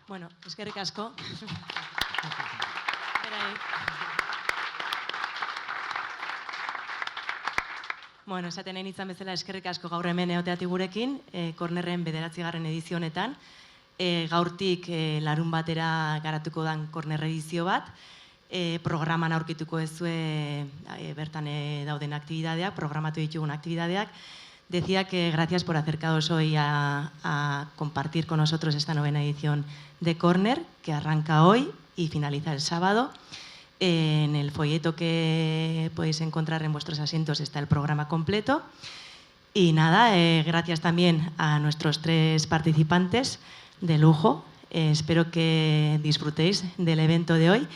Bueno, eskerrik asko. Bueno, esaten nahi nintzen bezala eskerrik asko gaur hemen egoteatik gurekin, Cornerren 9. edizio honetan. Gaurtik larun batera garatuko dan Corner edizio bat. Programan aurkituko ezue bertan dauden aktibidadeak, programatu ditugun aktibidadeak. Decía que gracias por acercaros hoy a compartir con nosotros esta 9ª edición de Corner, que arranca hoy y finaliza el sábado. En el folleto que podéis encontrar en vuestros asientos está el programa completo. Y nada, gracias también a nuestros 3 participantes de lujo. Espero que disfrutéis del evento de hoy.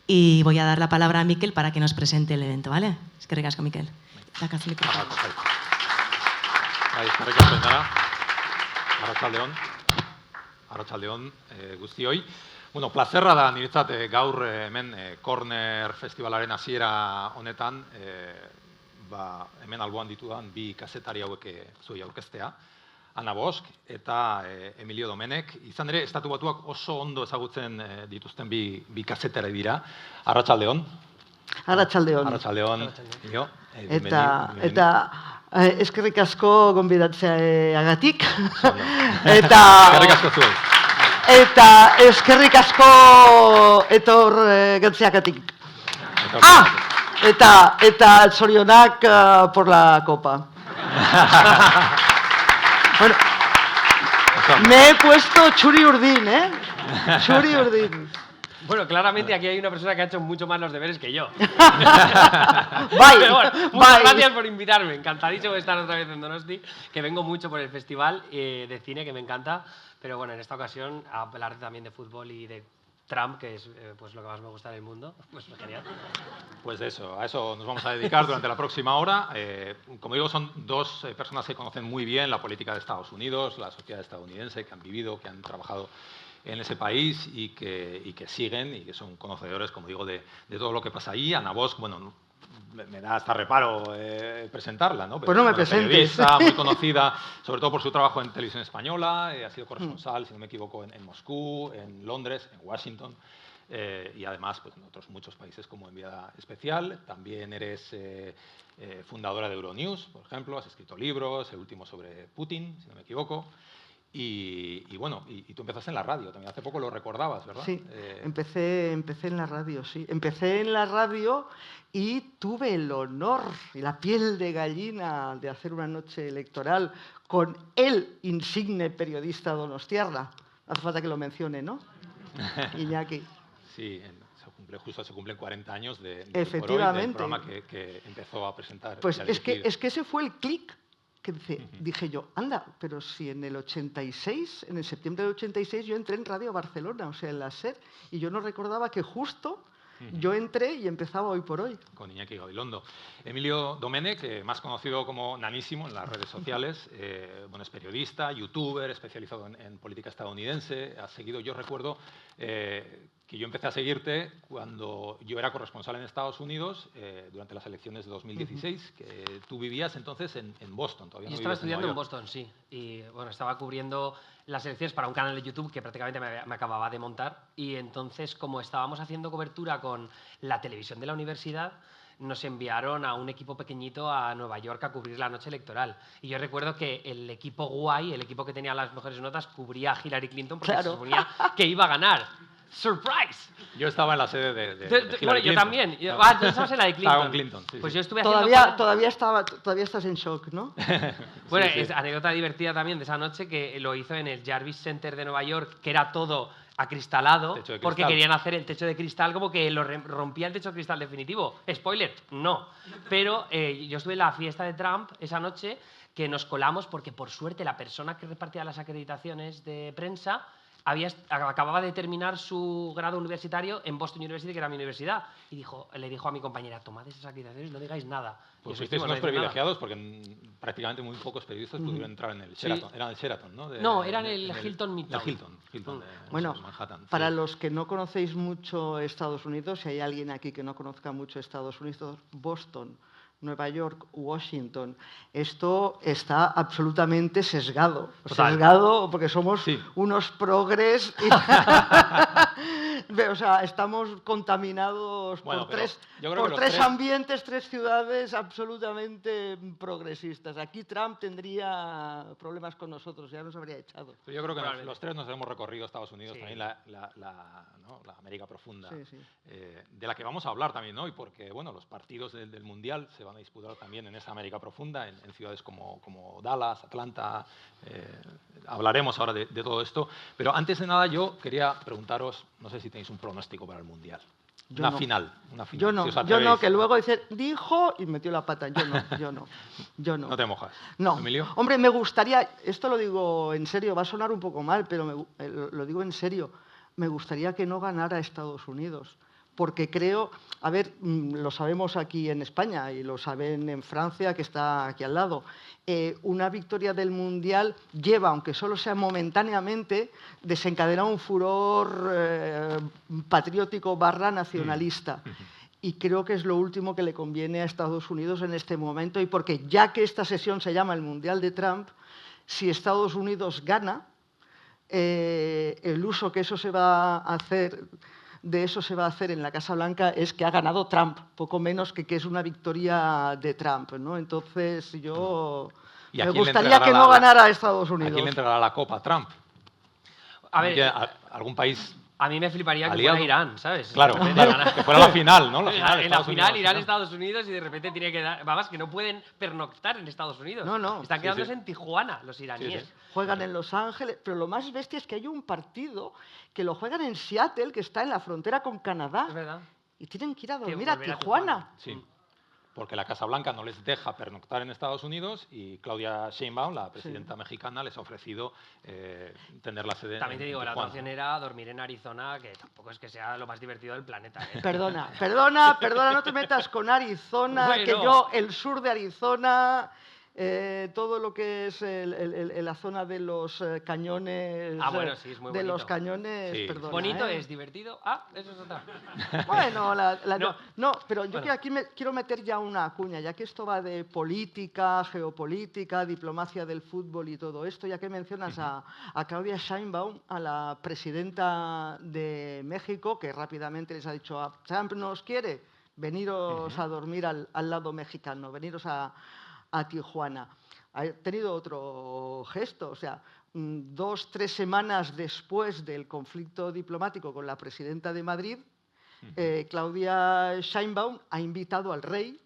Y voy a dar la palabra a Mikel para que nos presente el evento, ¿vale? Eskerrik asko, Mikel. Sacas el micrófono. Eskerrik asko, Nara. Arratsaldeon guztioi. Bueno, plazerra da niretzat gaur hemen Corner Festivalaren hasiera honetan hemen alboan ditudan 2 kazetari hauek zuei aurkeztea. Ana Bosch eta Emilio Domenech. Izan ere, Estatu Batuak oso ondo ezagutzen dituzten 2 kazetari dira. Arratsaldeon. Arratsaldeon. Eta eskerrik asko gonbidatzeagatik. Eskerrik asko zuei. Eta eskerrik asko etor gatzeagatik. Eta zorionak por la copa. Bueno, me he puesto Churi Urdin, ¿eh? Churi Urdin. Bueno, claramente aquí hay una persona que ha hecho mucho más los deberes que yo. Bye. Pero bueno, muchas gracias por invitarme. Encantadísimo de estar otra vez en Donosti, que vengo mucho por el festival de cine, que me encanta. Pero bueno, en esta ocasión a hablar también de fútbol y de Trump, que es pues lo que más me gusta del mundo. Pues genial. Pues a eso nos vamos a dedicar durante la próxima hora. Como digo, son 2 personas que conocen muy bien la política de Estados Unidos, la sociedad estadounidense, que han vivido, que han trabajado en ese país y que siguen y que son conocedores, como digo, de todo lo que pasa allí. Ana Bosch, bueno, me da hasta reparo presentarla, ¿no? Pero pues no me presentes. Periodista muy conocida, sobre todo por su trabajo en televisión española, ha sido corresponsal, si no me equivoco, en Moscú, en Londres, en Washington, y además pues, en otros muchos países como enviada especial. También eres fundadora de Euronews, por ejemplo, has escrito libros, el último sobre Putin, si no me equivoco. Y bueno, y tú empezaste en la radio, también hace poco lo recordabas, ¿verdad? Sí, empecé en la radio, sí. Empecé en la radio y tuve el honor y la piel de gallina de hacer una noche electoral con el insigne periodista donostiarra. No hace falta que lo mencione, ¿no? Iñaki. Sí, justo se cumplen 40 años del programa que empezó a presentar. Pues es que ese fue el clic. Que dije yo, anda, pero si en el 86, en el septiembre del 86, yo entré en Radio Barcelona, o sea, en la SER, y yo no recordaba que justo yo entré y empezaba Hoy por Hoy. Con Iñaki Gabilondo. Emilio Domenech, más conocido como Nanísimo en las redes sociales, bueno, es periodista, youtuber, especializado en política estadounidense. Has seguido, yo recuerdo que yo empecé a seguirte cuando yo era corresponsal en Estados Unidos durante las elecciones de 2016, que tú vivías entonces en Boston. Todavía no estaba estudiando en Boston, sí. Y bueno, estaba cubriendo las elecciones para un canal de YouTube que prácticamente me acababa de montar. Y entonces, como estábamos haciendo cobertura con la televisión de la universidad, nos enviaron a un equipo pequeñito a Nueva York a cubrir la noche electoral. Y yo recuerdo que el equipo guay, el equipo que tenía las mejores notas, cubría a Hillary Clinton porque se suponía que iba a ganar. ¡Surprise! Yo estaba en la sede de Hillary bueno, Clinton. yo también. Tú estabas en la de Clinton. Estaba con Clinton, sí, pues sí. yo estuve Todavía estás en shock, ¿no? Bueno, sí. Es anécdota divertida también de esa noche que lo hizo en el Jarvis Center de Nueva York, que era todo acristalado, porque querían hacer el techo de cristal como que lo rompía el techo de cristal definitivo. Spoiler, no. Pero yo estuve en la fiesta de Trump esa noche, que nos colamos porque por suerte la persona que repartía las acreditaciones de prensa acababa de terminar su grado universitario en Boston University, que era mi universidad, y le dijo a mi compañera, tomad esas acreditaciones, no digáis nada. Pues fuisteis unos privilegiados porque prácticamente muy pocos periodistas pudieron entrar en el Sheraton. Sí. Era el Sheraton, ¿no? No, era en el Hilton Midtown. El Hilton bueno, Manhattan. Para los que no conocéis mucho Estados Unidos, si hay alguien aquí que no conozca mucho Estados Unidos, Boston Nueva York, Washington. Esto está absolutamente sesgado. Total. Sesgado porque somos Sí. unos progres. O sea, estamos contaminados Bueno, por pero tres, yo creo que los tres tres- ambientes, tres ciudades absolutamente progresistas. Aquí Trump tendría problemas con nosotros, ya nos habría echado. Pero yo creo que Probablemente. los tres nos hemos recorrido Estados Unidos, Sí. también ¿no? la América profunda, Sí, sí. de la que vamos a hablar también hoy, porque bueno, los partidos del Mundial se van a disputar también en esa América profunda, en ciudades como Dallas, Atlanta. Hablaremos ahora de todo esto, pero antes de nada yo quería preguntaros, no sé si tenéis un pronóstico para el Mundial. Yo no. Una final. Yo no, si os yo no, atrevéis. que luego dijo y metió la pata. Yo no. No te mojas. No. Emilio. Hombre, me gustaría, esto lo digo en serio, va a sonar un poco mal, pero lo digo en serio, me gustaría que no ganara Estados Unidos. Porque creo, a ver, lo sabemos aquí en España y lo saben en Francia, que está aquí al lado, una victoria del Mundial lleva, aunque solo sea momentáneamente, desencadenar un furor patriótico / nacionalista. Y creo que es lo último que le conviene a Estados Unidos en este momento, y porque ya que esta sesión se llama el Mundial de Trump, si Estados Unidos gana, el uso que eso se va a hacer... de eso se va a hacer en la Casa Blanca es que ha ganado Trump, poco menos que es una victoria de Trump, ¿no? Entonces yo me gustaría que no ganara Estados Unidos. ¿A quién le entregará la copa? ¿Trump? A ver, ¿algún país? a mí me fliparía que aliado? fuera Irán, ¿sabes? Claro, De repente ganar. que fuera la final, ¿no? En la Estados final, Unidos, Irán, ¿no? Estados Unidos, y de repente tiene que dar... Vamos, que no pueden pernoctar en Estados Unidos. No. Están Sí, quedándose sí. en Tijuana los iraníes. Sí, sí. Juegan en Los Ángeles, pero lo más bestia es que hay un partido que lo juegan en Seattle, que está en la frontera con Canadá, Es verdad. y tienen que ir a Que dormir a volver a Tijuana. Sí, porque la Casa Blanca no les deja pernoctar en Estados Unidos y Claudia Sheinbaum, la presidenta mexicana, les ha ofrecido tener la sede También te en digo, la otra Tijuana. opción era dormir en Arizona, que tampoco es que sea lo más divertido del planeta. ¿eh? Perdona, no te metas con Arizona, Bueno. que yo, el sur de Arizona, todo lo que es la zona de los cañones... Ah, bueno, sí, es muy de bonito. los cañones, Sí. perdona. Bonito es, divertido. Ah, eso es otra. Bueno, No. pero yo Bueno. que aquí quiero meter ya una cuña, ya que esto va de política, geopolítica, diplomacia del fútbol y todo esto, ya que mencionas a Claudia Sheinbaum, a la presidenta de México, que rápidamente les ha dicho, a Trump nos quiere, veniros a dormir al lado mexicano, veniros a Tijuana. Ha tenido otro gesto, o sea, 2 o 3 semanas después del conflicto diplomático con la presidenta de Madrid, Claudia Sheinbaum ha invitado al rey,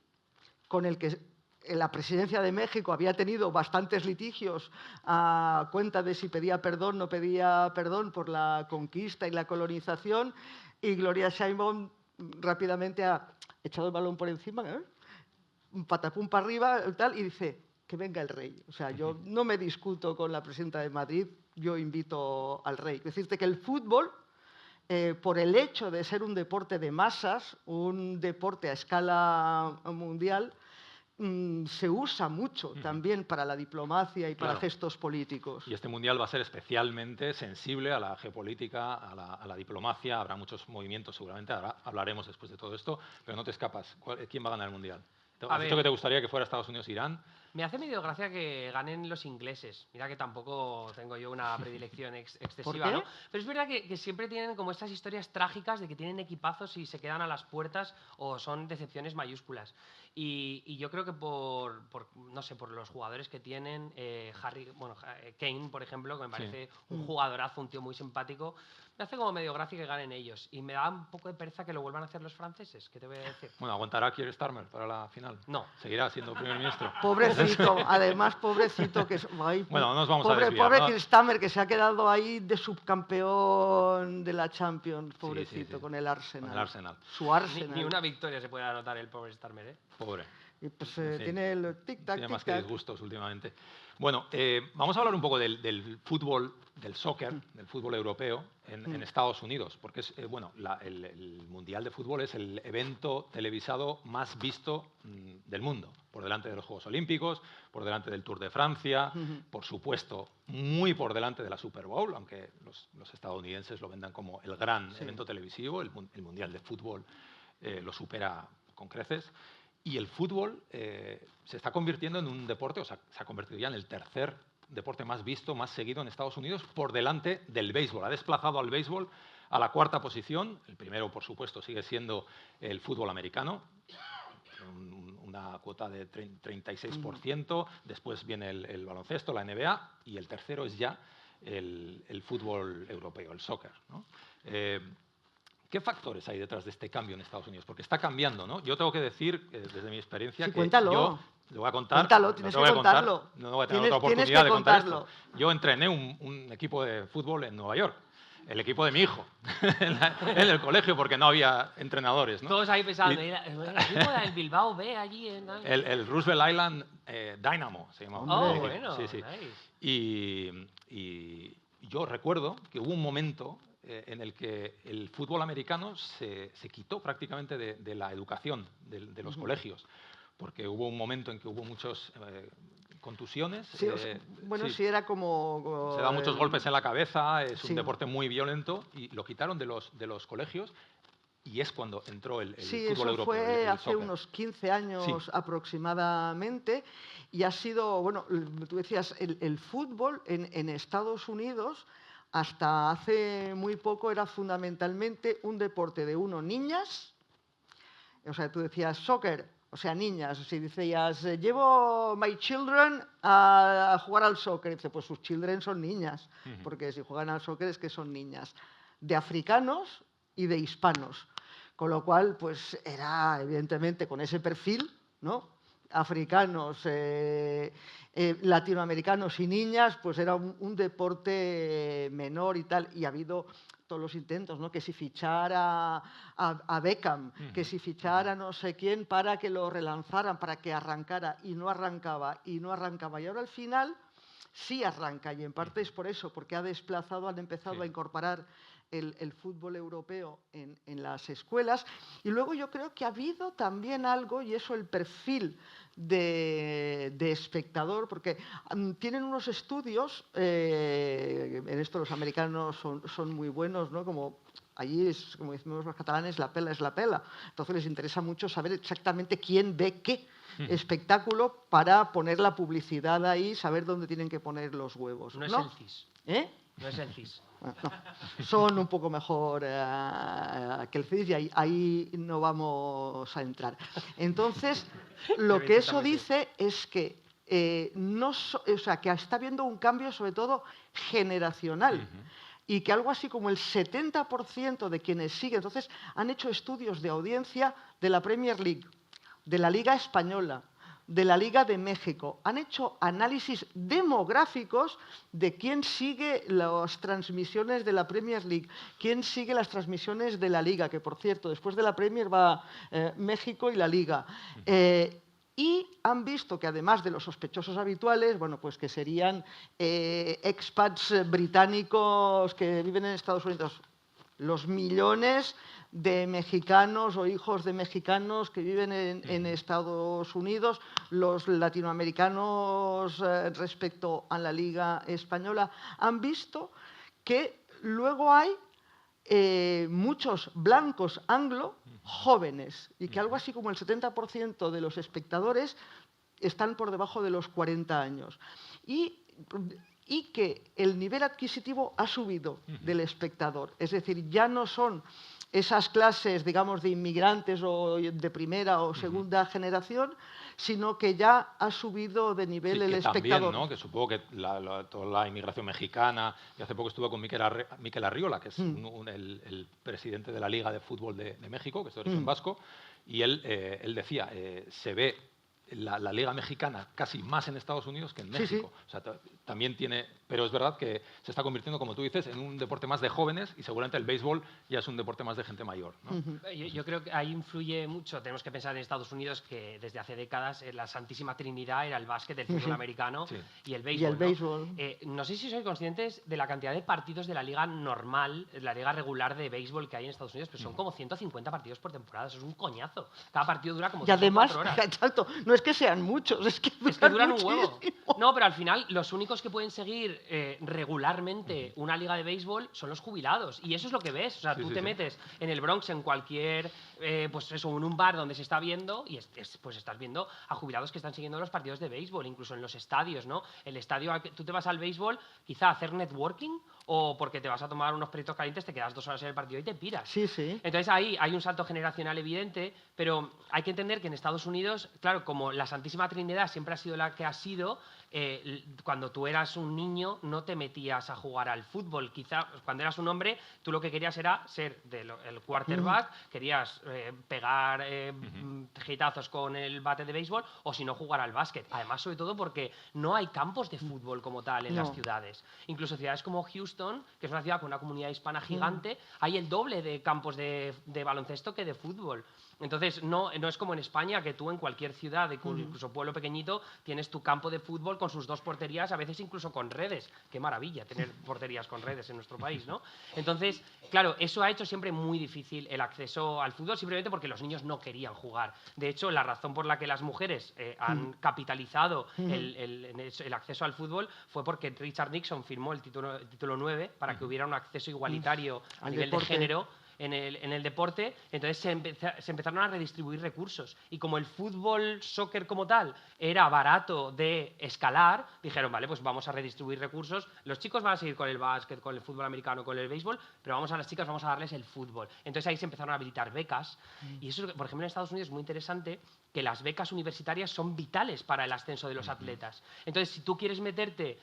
con el que en la presidencia de México había tenido bastantes litigios a cuenta de si pedía perdón o no pedía perdón por la conquista y la colonización, y Gloria Sheinbaum rápidamente ha echado el balón por encima, un patapum para arriba, tal, y dice que venga el rey. O sea, yo no me discuto con la presidenta de Madrid, yo invito al rey. Es decirte que el fútbol, por el hecho de ser un deporte de masas, un deporte a escala mundial, se usa mucho también para la diplomacia y para Claro. gestos políticos. Y este Mundial va a ser especialmente sensible a la geopolítica, a la diplomacia. Habrá muchos movimientos, seguramente. Hablaremos después de todo esto, pero no te escapas. ¿Quién va a ganar el Mundial? ¿Has dicho que te gustaría que fuera Estados Unidos e Irán? Me hace medio gracia que ganen los ingleses. Mira que tampoco tengo yo una predilección excesiva, ¿Por qué? ¿no? Pero es verdad que siempre tienen como estas historias trágicas de que tienen equipazos y se quedan a las puertas o son decepciones mayúsculas. Y yo creo que no sé, por los jugadores que tienen, Kane, por ejemplo, que me parece un jugadorazo, un tío muy simpático, me hace como medio gracia que ganen ellos. Y me da un poco de pereza que lo vuelvan a hacer los franceses, ¿qué te voy a decir? Bueno, ¿aguantará Keir Starmer para la final? No. ¿Seguirá siendo primer ministro? Pobrecito, además, pobrecito que Bueno, no nos vamos a desviar, pobre ¿no? Keir Starmer, que se ha quedado ahí de subcampeón de la Champions, pobrecito, sí. con el Arsenal. Con el Arsenal. Su Arsenal. Ni una victoria se puede anotar el pobre Starmer, ¿eh? Pobre. Y pues Sí. tiene el tic-tac, Tiene más que tic-tac. disgustos últimamente. Bueno, vamos a hablar un poco del fútbol, del soccer, del fútbol europeo en Estados Unidos, porque es, el Mundial de Fútbol es el evento televisado más visto del mundo, por delante de los Juegos Olímpicos, por delante del Tour de Francia, por supuesto, muy por delante de la Super Bowl, aunque los estadounidenses lo vendan como el gran evento televisivo, el Mundial de Fútbol lo supera con creces. Y el fútbol se está convirtiendo en un deporte, o sea, se ha convertido ya en el tercer deporte más visto, más seguido en Estados Unidos, por delante del béisbol. Ha desplazado al béisbol a la cuarta posición. El primero, por supuesto, sigue siendo el fútbol americano, una cuota de 36%. Después viene el baloncesto, la NBA, y el tercero es ya el fútbol europeo, el soccer, ¿no? ¿Qué factores hay detrás de este cambio en Estados Unidos? Porque está cambiando, ¿no? Yo tengo que decir, desde mi experiencia, sí, que cuéntalo. yo le voy a contar... Cuéntalo, tienes que contarlo. No voy a tener otra oportunidad de contar esto. Yo entrené un equipo de fútbol en Nueva York. El equipo de mi hijo, en el colegio, porque no había entrenadores, ¿no? Todos ahí pensando, el equipo del Bilbao B allí en... El Roosevelt Island Dynamo se llamaba. Oh, bueno, sí, sí. Nice. Y yo recuerdo que hubo un momento en el que el fútbol americano se quitó prácticamente de la educación de los colegios, porque hubo un momento en que hubo muchos... contusiones. Sí, bueno, sí, era como... Se da muchos golpes en la cabeza, es un deporte muy violento y lo quitaron de los colegios y es cuando entró el fútbol europeo. Sí, eso fue hace unos 15 años aproximadamente y ha sido, bueno, tú decías, el fútbol en Estados Unidos hasta hace muy poco era fundamentalmente un deporte de niñas, o sea, tú decías soccer, o sea, niñas, si decías, llevo my children a jugar al soccer, dice, pues sus children son niñas, porque si juegan al soccer es que son niñas, de africanos y de hispanos, con lo cual, pues era evidentemente con ese perfil, ¿no? Africanos, latinoamericanos y niñas, pues era un deporte menor y tal, y ha habido todos los intentos, ¿no? Que si fichara a Beckham, que si fichara no sé quién para que lo relanzaran, para que arrancara, y no arrancaba, y no arrancaba. Y ahora al final sí arranca, y en parte es por eso, porque han empezado a incorporar el fútbol europeo en las escuelas. Y luego yo creo que ha habido también algo, y eso el perfil de espectador, porque tienen unos estudios, en esto los americanos son muy buenos, ¿no? Como allí, como decimos los catalanes, la pela es la pela. Entonces les interesa mucho saber exactamente quién ve qué espectáculo para poner la publicidad ahí, saber dónde tienen que poner los huevos. No es el CIS. ¿Eh? No es el CIS. Bueno, no. Son un poco mejor que el CIS y ahí no vamos a entrar. Entonces, lo que eso dice es que, que está habiendo un cambio sobre todo generacional. Y que algo así como el 70% de quienes siguen, entonces han hecho estudios de audiencia de la Premier League, de la Liga Española, de la Liga de México. Han hecho análisis demográficos de quién sigue las transmisiones de la Premier League, quién sigue las transmisiones de la Liga, que por cierto, después de la Premier va México y la Liga. Y han visto que además de los sospechosos habituales, bueno, pues que serían expats británicos que viven en Estados Unidos, los millones de mexicanos o hijos de mexicanos que viven en Estados Unidos, los latinoamericanos respecto a la Liga Española, han visto que luego hay muchos blancos anglo jóvenes y que algo así como el 70% de los espectadores están por debajo de los 40 años. Y que el nivel adquisitivo ha subido del espectador. Es decir, ya no son esas clases, digamos, de inmigrantes o de primera o segunda generación, sino que ya ha subido de nivel el espectador. También, ¿no? Que supongo que toda la inmigración mexicana, y hace poco estuve con Mikel Arriola, que es el presidente de la Liga de Fútbol de México, que es de origen vasco, y él decía, se ve la Liga Mexicana casi más en Estados Unidos que en México. O sea, también tiene... Pero es verdad que se está convirtiendo, como tú dices, en un deporte más de jóvenes y seguramente el béisbol ya es un deporte más de gente mayor, ¿no? Yo creo que ahí influye mucho. Tenemos que pensar en Estados Unidos que desde hace décadas la santísima trinidad era el básquet, el fútbol americano y el béisbol. ¿No? Sé si sois conscientes de la cantidad de partidos de la liga normal, la liga regular de béisbol que hay en Estados Unidos, pero son como 150 partidos por temporada. Eso es un coñazo. Cada partido dura como 3 o 4 horas. Exacto, no es que sean muchos, es que duran un huevo. No, pero al final los únicos únicos que pueden seguir regularmente una liga de béisbol son los jubilados. Y eso es lo que ves. O sea, tú te metes en el Bronx, en cualquier, pues eso, en un bar donde se está viendo, y pues estás viendo a jubilados que están siguiendo los partidos de béisbol, incluso en los estadios, ¿no? El estadio, tú te vas al béisbol quizá a hacer networking, o porque te vas a tomar unos peritos calientes, te quedas 2 horas en el partido y te piras. Sí, sí. Entonces ahí hay un salto generacional evidente, pero hay que entender que en Estados Unidos, claro, como la Santísima Trinidad siempre ha sido la que ha sido, cuando tú eras un niño no te metías a jugar al fútbol. Quizá cuando eras un hombre, tú lo que querías era ser el quarterback, querías pegar hitazos con el bate de béisbol, o si no, jugar al básquet. Además, sobre todo porque no hay campos de fútbol como tal en las ciudades. Incluso ciudades como Houston, que es una ciudad con una comunidad hispana gigante, hay el doble de campos de baloncesto que de fútbol. Entonces, no es como en España, que tú en cualquier ciudad, incluso pueblo pequeñito, tienes tu campo de fútbol con sus 2 porterías, a veces incluso con redes. Qué maravilla tener porterías con redes en nuestro país, ¿no? Entonces, claro, eso ha hecho siempre muy difícil el acceso al fútbol, simplemente porque los niños no querían jugar. De hecho, la razón por la que las mujeres han capitalizado el acceso al fútbol fue porque Richard Nixon firmó el título 9 para que hubiera un acceso igualitario a nivel de género en el deporte. Entonces se empezaron a redistribuir recursos, y como el fútbol, soccer como tal, era barato de escalar, dijeron, vale, pues vamos a redistribuir recursos, los chicos van a seguir con el básquet, con el fútbol americano, con el béisbol, pero a las chicas vamos a darles el fútbol. Entonces ahí se empezaron a habilitar becas, y eso, por ejemplo, en Estados Unidos es muy interesante, que las becas universitarias son vitales para el ascenso de los atletas. Entonces, si tú quieres meterte,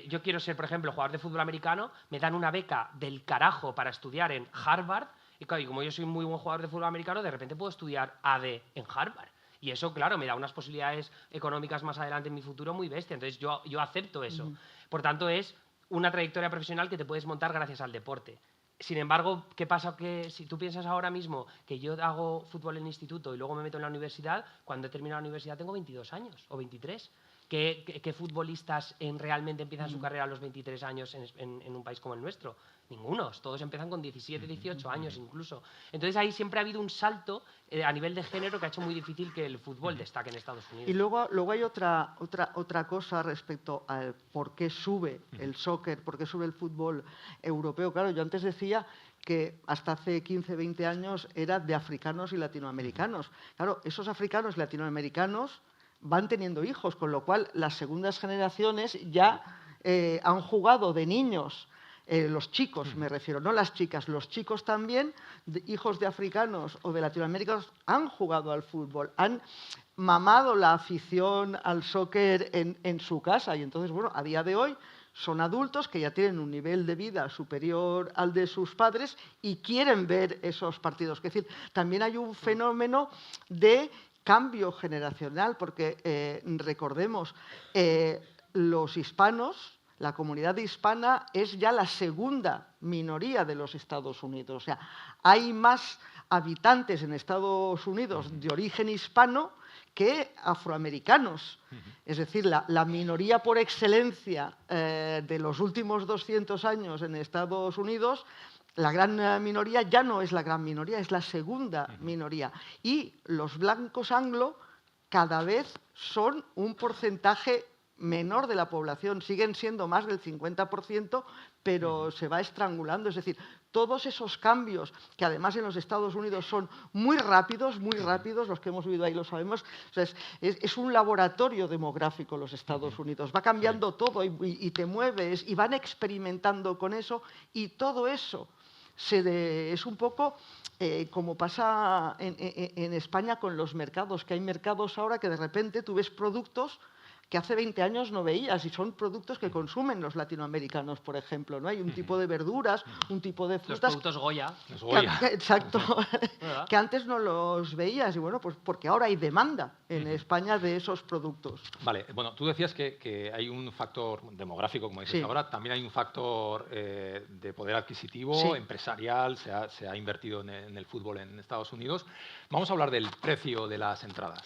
yo quiero ser, por ejemplo, jugador de fútbol americano, me dan una beca del carajo para estudiar en Harvard, y claro, y como yo soy muy buen jugador de fútbol americano, de repente puedo estudiar AD en Harvard. Y eso, claro, me da unas posibilidades económicas más adelante en mi futuro muy bestia. Entonces yo acepto eso. Por tanto, es una trayectoria profesional que te puedes montar gracias al deporte. Sin embargo, ¿qué pasa? Que si tú piensas ahora mismo que yo hago fútbol en el instituto y luego me meto en la universidad, cuando he terminado la universidad tengo 22 años o 23. ¿Qué futbolistas realmente empiezan su carrera a los 23 años en un país como el nuestro? Ninguno. Todos empiezan con 17, 18 años incluso. Entonces ahí siempre ha habido un salto a nivel de género que ha hecho muy difícil que el fútbol destaque en Estados Unidos. Y luego hay otra cosa respecto al por qué sube el soccer, por qué sube el fútbol europeo. Claro, yo antes decía que hasta hace 15, 20 años era de africanos y latinoamericanos. Claro, esos africanos y latinoamericanos van teniendo hijos, con lo cual las segundas generaciones ya han jugado de niños. Los chicos, me refiero, no las chicas, los chicos también, hijos de africanos o de latinoamericanos, han jugado al fútbol, han mamado la afición al soccer en su casa. Y entonces, bueno, a día de hoy son adultos que ya tienen un nivel de vida superior al de sus padres y quieren ver esos partidos. Es decir, también hay un fenómeno de cambio generacional, porque recordemos, los hispanos, la comunidad hispana es ya la segunda minoría de los Estados Unidos. O sea, hay más habitantes en Estados Unidos de origen hispano que afroamericanos. Es decir, la minoría por excelencia de los últimos 200 años en Estados Unidos, la gran minoría ya no es la gran minoría, es la segunda minoría. Y los blancos anglo cada vez son un porcentaje menor de la población, siguen siendo más del 50%, pero se va estrangulando. Es decir, todos esos cambios, que además en los Estados Unidos son muy rápidos, los que hemos vivido ahí lo sabemos. O sea, es un laboratorio demográfico los Estados Unidos. Va cambiando todo y te mueves y van experimentando con eso, y todo eso es un poco como pasa en España con los mercados, que hay mercados ahora que de repente tú ves productos que hace 20 años no veías, y son productos que consumen los latinoamericanos, por ejemplo, ¿no? Hay un tipo de verduras, un tipo de frutas... Los productos Goya. Exacto, que antes no los veías, y bueno, pues porque ahora hay demanda en España de esos productos. Vale, bueno, tú decías que hay un factor demográfico, como dices ahora, también hay un factor de poder adquisitivo, empresarial, se ha invertido en el fútbol en Estados Unidos. Vamos a hablar del precio de las entradas.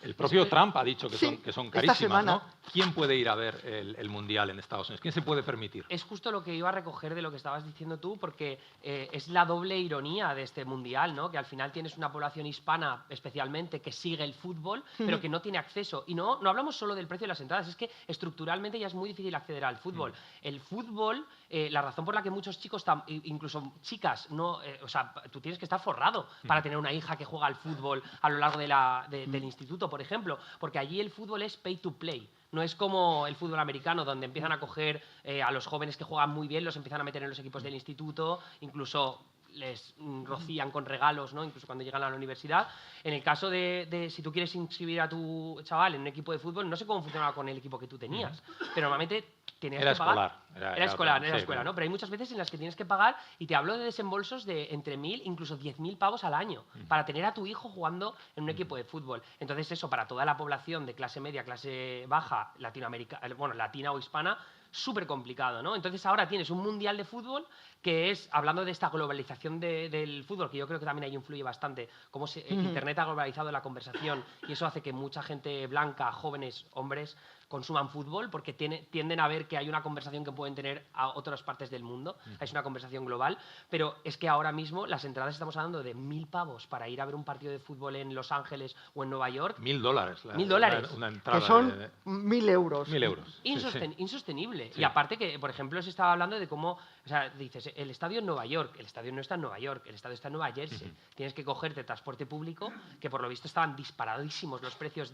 El propio Trump ha dicho que Sí, son esta carísimas, semana. ¿no? ¿Quién puede ir a ver el Mundial en Estados Unidos? ¿Quién se puede permitir? Es justo lo que iba a recoger de lo que estabas diciendo tú, porque es la doble ironía de este Mundial, ¿no? Que al final tienes una población hispana, especialmente, que sigue el fútbol, pero que no tiene acceso. Y no hablamos solo del precio de las entradas, es que estructuralmente ya es muy difícil acceder al fútbol. El fútbol, la razón por la que muchos chicos, incluso chicas, no, o sea, tú tienes que estar forrado para tener una hija que juega al fútbol a lo largo del instituto, por ejemplo, porque allí el fútbol es pay to play. No es como el fútbol americano, donde empiezan a coger a los jóvenes que juegan muy bien, los empiezan a meter en los equipos del instituto, incluso les rocían con regalos, ¿no? Incluso cuando llegan a la universidad. En el caso de si tú quieres inscribir a tu chaval en un equipo de fútbol, no sé cómo funcionaba con el equipo que tú tenías, pero normalmente tenías que pagar. Era escolar, ¿no? Pero hay muchas veces en las que tienes que pagar, y te hablo de desembolsos de entre 1.000, incluso 10.000 pavos al año, para tener a tu hijo jugando en un equipo de fútbol. Entonces eso, para toda la población de clase media, clase baja, latina o hispana, súper complicado, ¿no? Entonces ahora tienes un mundial de fútbol que es, hablando de esta globalización del fútbol, que yo creo que también ahí influye bastante, cómo Internet ha globalizado la conversación, y eso hace que mucha gente blanca, jóvenes, hombres, consuman fútbol porque tienden a ver que hay una conversación que pueden tener a otras partes del mundo, es una conversación global, pero es que ahora mismo las entradas estamos hablando de 1.000 pavos para ir a ver un partido de fútbol en Los Ángeles o en Nueva York. $1.000. $1.000. Una entrada que son 1.000 euros. 1.000 euros. Insostenible. Sí. Y aparte que, por ejemplo, se estaba hablando de cómo, o sea, dices, el estadio en Nueva York, el estadio no está en Nueva York, el estadio está en Nueva Jersey. Tienes que cogerte transporte público, que por lo visto estaban disparadísimos los precios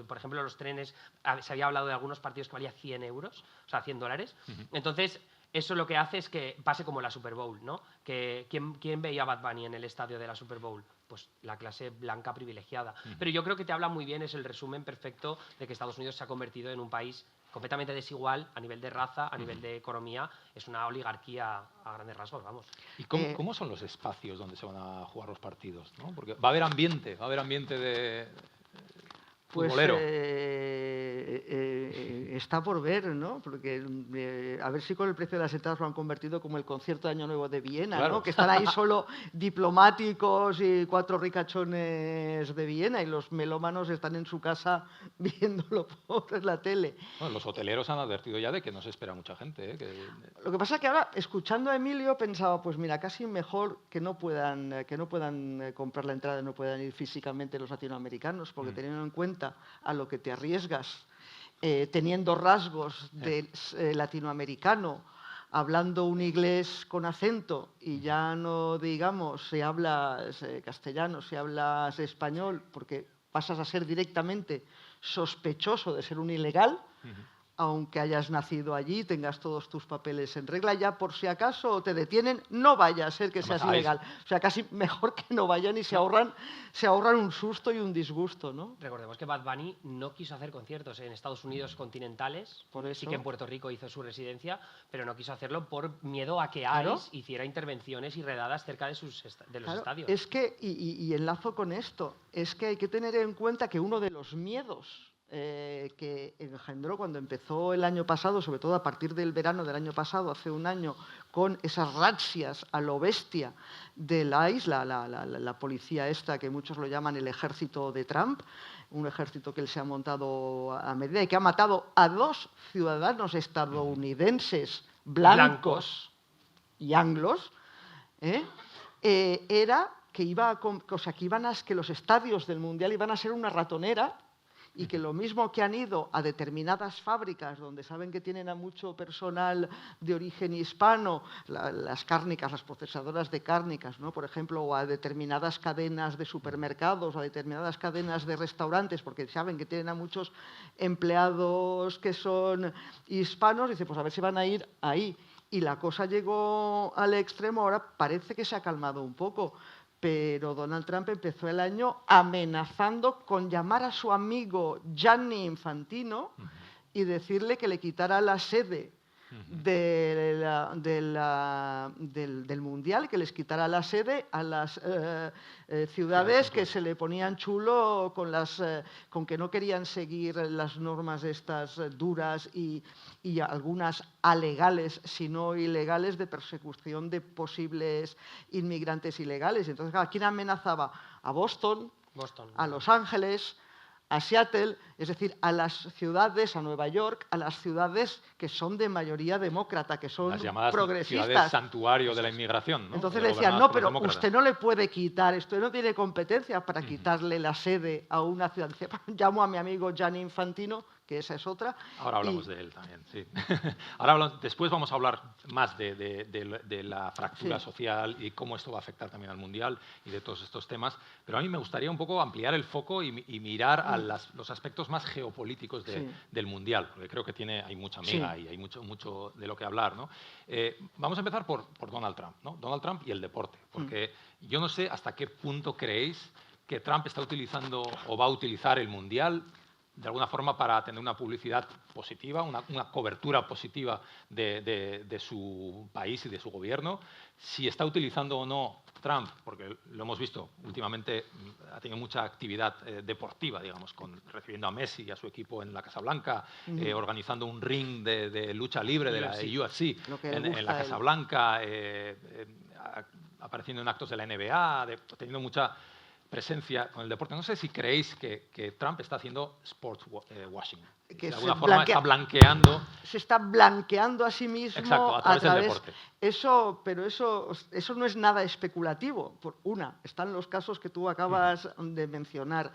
por ejemplo, los trenes. Se había hablado de algunos partidos que valía 100 euros, o sea, $100. Entonces, eso lo que hace es que pase como la Super Bowl, ¿no? Que ¿quién veía a Bad Bunny en el estadio de la Super Bowl? Pues la clase blanca privilegiada. Pero yo creo que te habla muy bien, es el resumen perfecto de que Estados Unidos se ha convertido en un país completamente desigual a nivel de raza, a nivel de economía. Es una oligarquía a grandes rasgos, vamos. ¿Y cómo son los espacios donde se van a jugar los partidos, ¿no? Porque va a haber ambiente de Pues futbolero. Está por ver, ¿no? Porque a ver si con el precio de las entradas lo han convertido como el concierto de Año Nuevo de Viena, Claro. ¿no? Que están ahí solo diplomáticos y 4 ricachones de Viena, y los melómanos están en su casa viéndolo por la tele. Bueno, los hoteleros han advertido ya de que no se espera mucha gente, ¿eh? Lo que pasa es que ahora, escuchando a Emilio, pensaba, pues mira, casi mejor que no puedan comprar la entrada, no puedan ir físicamente los latinoamericanos, porque teniendo en cuenta a lo que te arriesgas, teniendo rasgos de latinoamericano, hablando un inglés con acento, y ya no digamos si hablas castellano, si hablas español, porque pasas a ser directamente sospechoso de ser un ilegal, aunque hayas nacido allí, tengas todos tus papeles en regla, ya por si acaso te detienen, no vaya a ser que seas ilegal. O sea, casi mejor que no vayan, y se ahorran un susto y un disgusto, ¿no? Recordemos que Bad Bunny no quiso hacer conciertos en Estados Unidos continentales, Por eso. sí que en Puerto Rico hizo su residencia, pero no quiso hacerlo por miedo a que ICE hiciera intervenciones y redadas cerca de los estadios. Es que, y enlazo con esto, es que hay que tener en cuenta que uno de los miedos que engendró cuando empezó el año pasado, sobre todo a partir del verano del año pasado, hace un año, con esas razzias a lo bestia de la isla, la policía esta que muchos lo llaman el ejército de Trump, un ejército que él se ha montado a medida y que ha matado a 2 ciudadanos estadounidenses blancos y anglos, era que que los estadios del Mundial iban a ser una ratonera, y que lo mismo que han ido a determinadas fábricas donde saben que tienen a mucho personal de origen hispano, las cárnicas, las procesadoras de cárnicas, ¿no? Por ejemplo, o a determinadas cadenas de supermercados, o a determinadas cadenas de restaurantes, porque saben que tienen a muchos empleados que son hispanos, dice, pues a ver si van a ir ahí. Y la cosa llegó al extremo, ahora parece que se ha calmado un poco, pero Donald Trump empezó el año amenazando con llamar a su amigo Gianni Infantino y decirle que le quitara la sede del Mundial, que les quitara la sede a las ciudades que se le ponían chulo con que no querían seguir las normas estas duras y algunas alegales, sino ilegales, de persecución de posibles inmigrantes ilegales. Entonces, ¿a quién amenazaba? A Boston, a Los Ángeles, a Seattle, es decir, a las ciudades, a Nueva York, a las ciudades que son de mayoría demócrata, que son las llamadas progresistas. Ciudades santuario de la inmigración, ¿no? Entonces le decían, no, pero usted no le puede quitar, usted no tiene competencia para quitarle la sede a una ciudad. Decía, llamo a mi amigo Gianni Infantino, que esa es otra. Ahora hablamos de él también, sí. Ahora después vamos a hablar más de la fractura social y cómo esto va a afectar también al Mundial y de todos estos temas. Pero a mí me gustaría un poco ampliar el foco y mirar a los aspectos más geopolíticos del Mundial, porque creo que hay mucha miga y hay mucho de lo que hablar, ¿no? Vamos a empezar por Donald Trump, ¿no? Donald Trump y el deporte, porque yo no sé hasta qué punto creéis que Trump está utilizando o va a utilizar el Mundial de alguna forma para tener una publicidad positiva, una cobertura positiva de su país y de su gobierno. Si está utilizando o no Trump, porque lo hemos visto últimamente, ha tenido mucha actividad deportiva, digamos, recibiendo a Messi y a su equipo en la Casa Blanca, organizando un ring de lucha libre de la UFC en la Casa Blanca, apareciendo en actos de la NBA, teniendo mucha presencia con el deporte. No sé si creéis que Trump está haciendo sports washing. Que de alguna forma está blanqueando. Se está blanqueando a sí mismo. Exacto, a través del deporte. Pero eso no es nada especulativo. Están los casos que tú acabas de mencionar.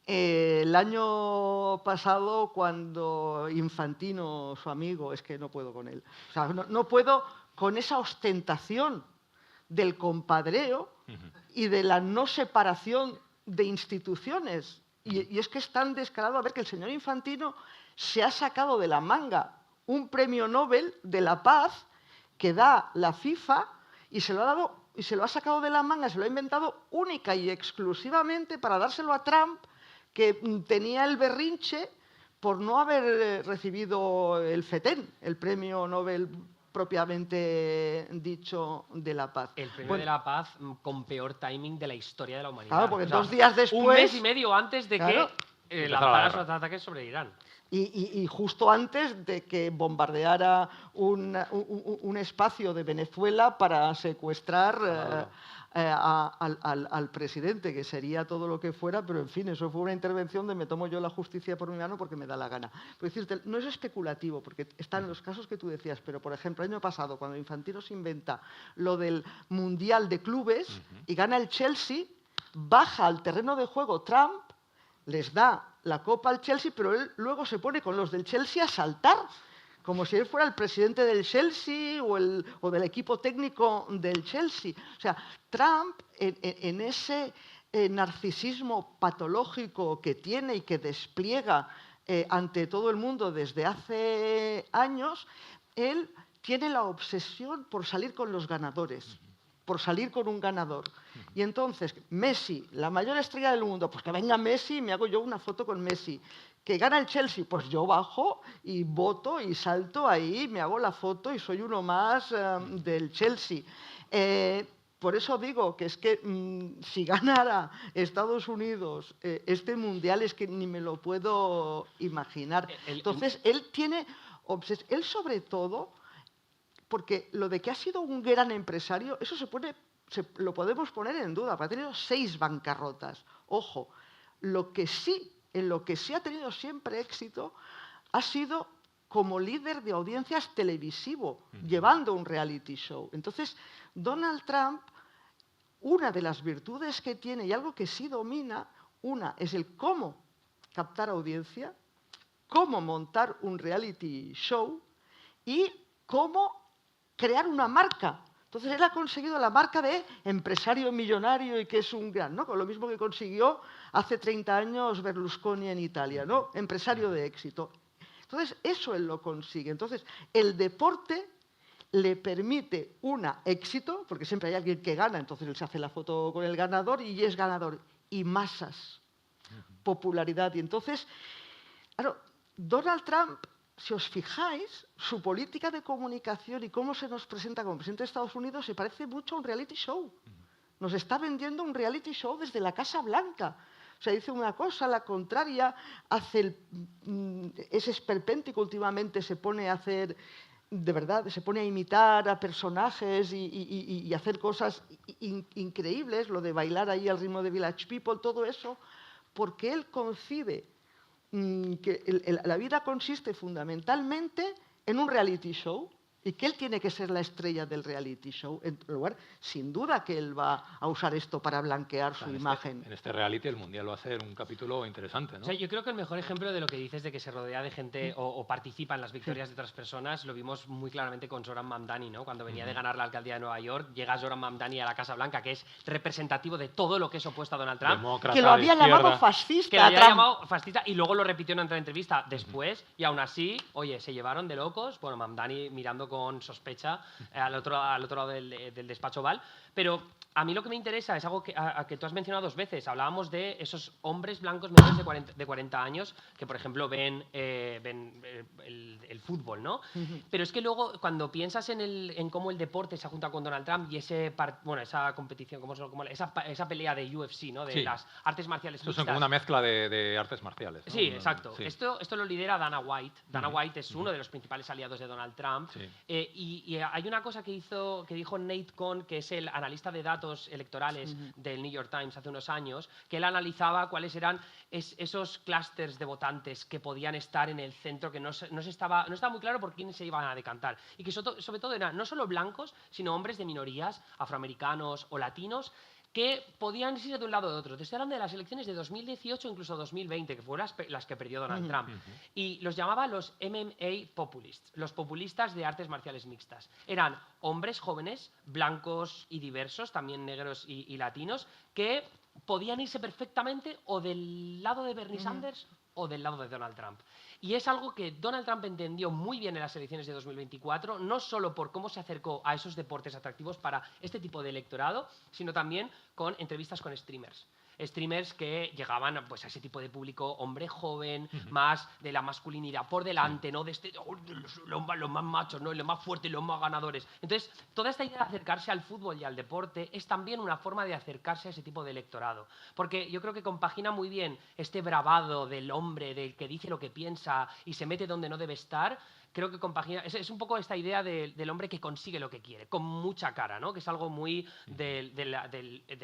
El año pasado, cuando Infantino, su amigo, es que no puedo con él. O sea, no puedo con esa ostentación del compadreo y de la no separación de instituciones. Y es que es tan descarado a ver que el señor Infantino se ha sacado de la manga un premio Nobel de la Paz que da la FIFA y se lo ha dado y se lo ha sacado de la manga, se lo ha inventado única y exclusivamente para dárselo a Trump, que tenía el berrinche por no haber recibido el FETEN, el premio Nobel propiamente dicho de la paz. El premio de la paz con peor timing de la historia de la humanidad. Claro, porque 2 días después... Un mes y medio antes de que lanzara sus ataques sobre Irán. Y justo antes de que bombardeara un espacio de Venezuela para secuestrar al presidente, que sería todo lo que fuera, pero en fin, eso fue una intervención de me tomo yo la justicia por mi mano porque me da la gana. Por decirte, no es especulativo, porque están los casos que tú decías, pero por ejemplo, el año pasado, cuando Infantino se inventa lo del Mundial de Clubes y gana el Chelsea, baja al terreno de juego Trump, les da la copa al Chelsea, pero él luego se pone con los del Chelsea a saltar, como si él fuera el presidente del Chelsea o del equipo técnico del Chelsea. O sea, Trump, en ese narcisismo patológico que tiene y que despliega ante todo el mundo desde hace años, él tiene la obsesión por salir con los ganadores, por salir con un ganador. Y entonces, Messi, la mayor estrella del mundo, pues que venga Messi y me hago yo una foto con Messi. Que gana el Chelsea, pues yo bajo y voto y salto ahí, me hago la foto y soy uno más del Chelsea. Por eso digo que es que si ganara Estados Unidos este Mundial es que ni me lo puedo imaginar. Entonces, él tiene él sobre todo, porque lo de que ha sido un gran empresario, eso lo podemos poner en duda, porque ha tenido 6 bancarrotas. Ojo, en lo que sí ha tenido siempre éxito ha sido como líder de audiencias televisivo, llevando un reality show. Entonces, Donald Trump, una de las virtudes que tiene y algo que sí domina, una es el cómo captar audiencia, cómo montar un reality show y cómo crear una marca. Entonces, él ha conseguido la marca de empresario millonario y que es un gran, ¿no? Con lo mismo que consiguió hace 30 años Berlusconi en Italia, ¿no? Empresario de éxito. Entonces, eso él lo consigue. Entonces, el deporte le permite éxito, porque siempre hay alguien que gana, entonces él se hace la foto con el ganador y es ganador. Y masas, popularidad. Y entonces, claro, Donald Trump, si os fijáis, su política de comunicación y cómo se nos presenta como presidente de Estados Unidos se parece mucho a un reality show. Nos está vendiendo un reality show desde la Casa Blanca. O sea, dice una cosa, la contraria, hace es esperpéntico últimamente, se pone a hacer, de verdad, se pone a imitar a personajes y hacer cosas increíbles, lo de bailar ahí al ritmo de Village People, todo eso, porque él concibe que la vida consiste fundamentalmente en un reality show y que él tiene que ser la estrella del reality show. En lugar, sin duda que él va a usar esto para blanquear su imagen. En este reality el Mundial va a ser un capítulo interesante, ¿no? O sea, yo creo que el mejor ejemplo de lo que dices de que se rodea de gente o participa en las victorias de otras personas lo vimos muy claramente con Zoran Mamdani, ¿no? Cuando venía de ganar la alcaldía de Nueva York, llega Zoran Mamdani a la Casa Blanca, que es representativo de todo lo que es opuesto a Donald Trump. Demócrata, que lo había llamado fascista. Que lo había llamado fascista y luego lo repitió en otra entrevista después y aún así, oye, se llevaron de locos. Bueno, Mamdani mirando con sospecha al otro lado del despacho Oval, pero a mí lo que me interesa es algo que tú has mencionado 2 veces. Hablábamos de esos hombres blancos menores de 40 años que, por ejemplo, ven el fútbol, ¿no? Pero es que luego, cuando piensas en cómo el deporte se ha juntado con Donald Trump y esa competición, esa pelea de UFC, ¿no? De las artes marciales mixtas. Esto es como una mezcla de artes marciales, ¿no? Sí, exacto. Sí. Esto lo lidera Dana White. Dana White es uno de los principales aliados de Donald Trump. Sí. Y hay una cosa que dijo Nate Cohn, que es el analista de datos electorales del New York Times hace unos años, que él analizaba cuáles eran esos clústeres de votantes que podían estar en el centro, que no estaba muy claro por quién se iban a decantar. Y que sobre todo eran no solo blancos, sino hombres de minorías, afroamericanos o latinos, que podían irse de un lado o de otro. Te estoy hablando de las elecciones de 2018 o incluso 2020, que fueron las que perdió Donald Trump. Y los llamaba los MMA populists, los populistas de artes marciales mixtas. Eran hombres jóvenes, blancos y diversos, también negros y latinos, que podían irse perfectamente o del lado de Bernie Sanders o del lado de Donald Trump. Y es algo que Donald Trump entendió muy bien en las elecciones de 2024, no solo por cómo se acercó a esos deportes atractivos para este tipo de electorado, sino también con entrevistas con streamers. Streamers que llegaban pues, a ese tipo de público, hombre joven, más de la masculinidad por delante, ¿no? De los más machos, ¿no? Los más fuertes, los más ganadores. Entonces, toda esta idea de acercarse al fútbol y al deporte es también una forma de acercarse a ese tipo de electorado. Porque yo creo que compagina muy bien este bravado del hombre, del que dice lo que piensa y se mete donde no debe estar. Creo que compagina, es un poco esta idea del hombre que consigue lo que quiere, con mucha cara, ¿no? Que es algo muy del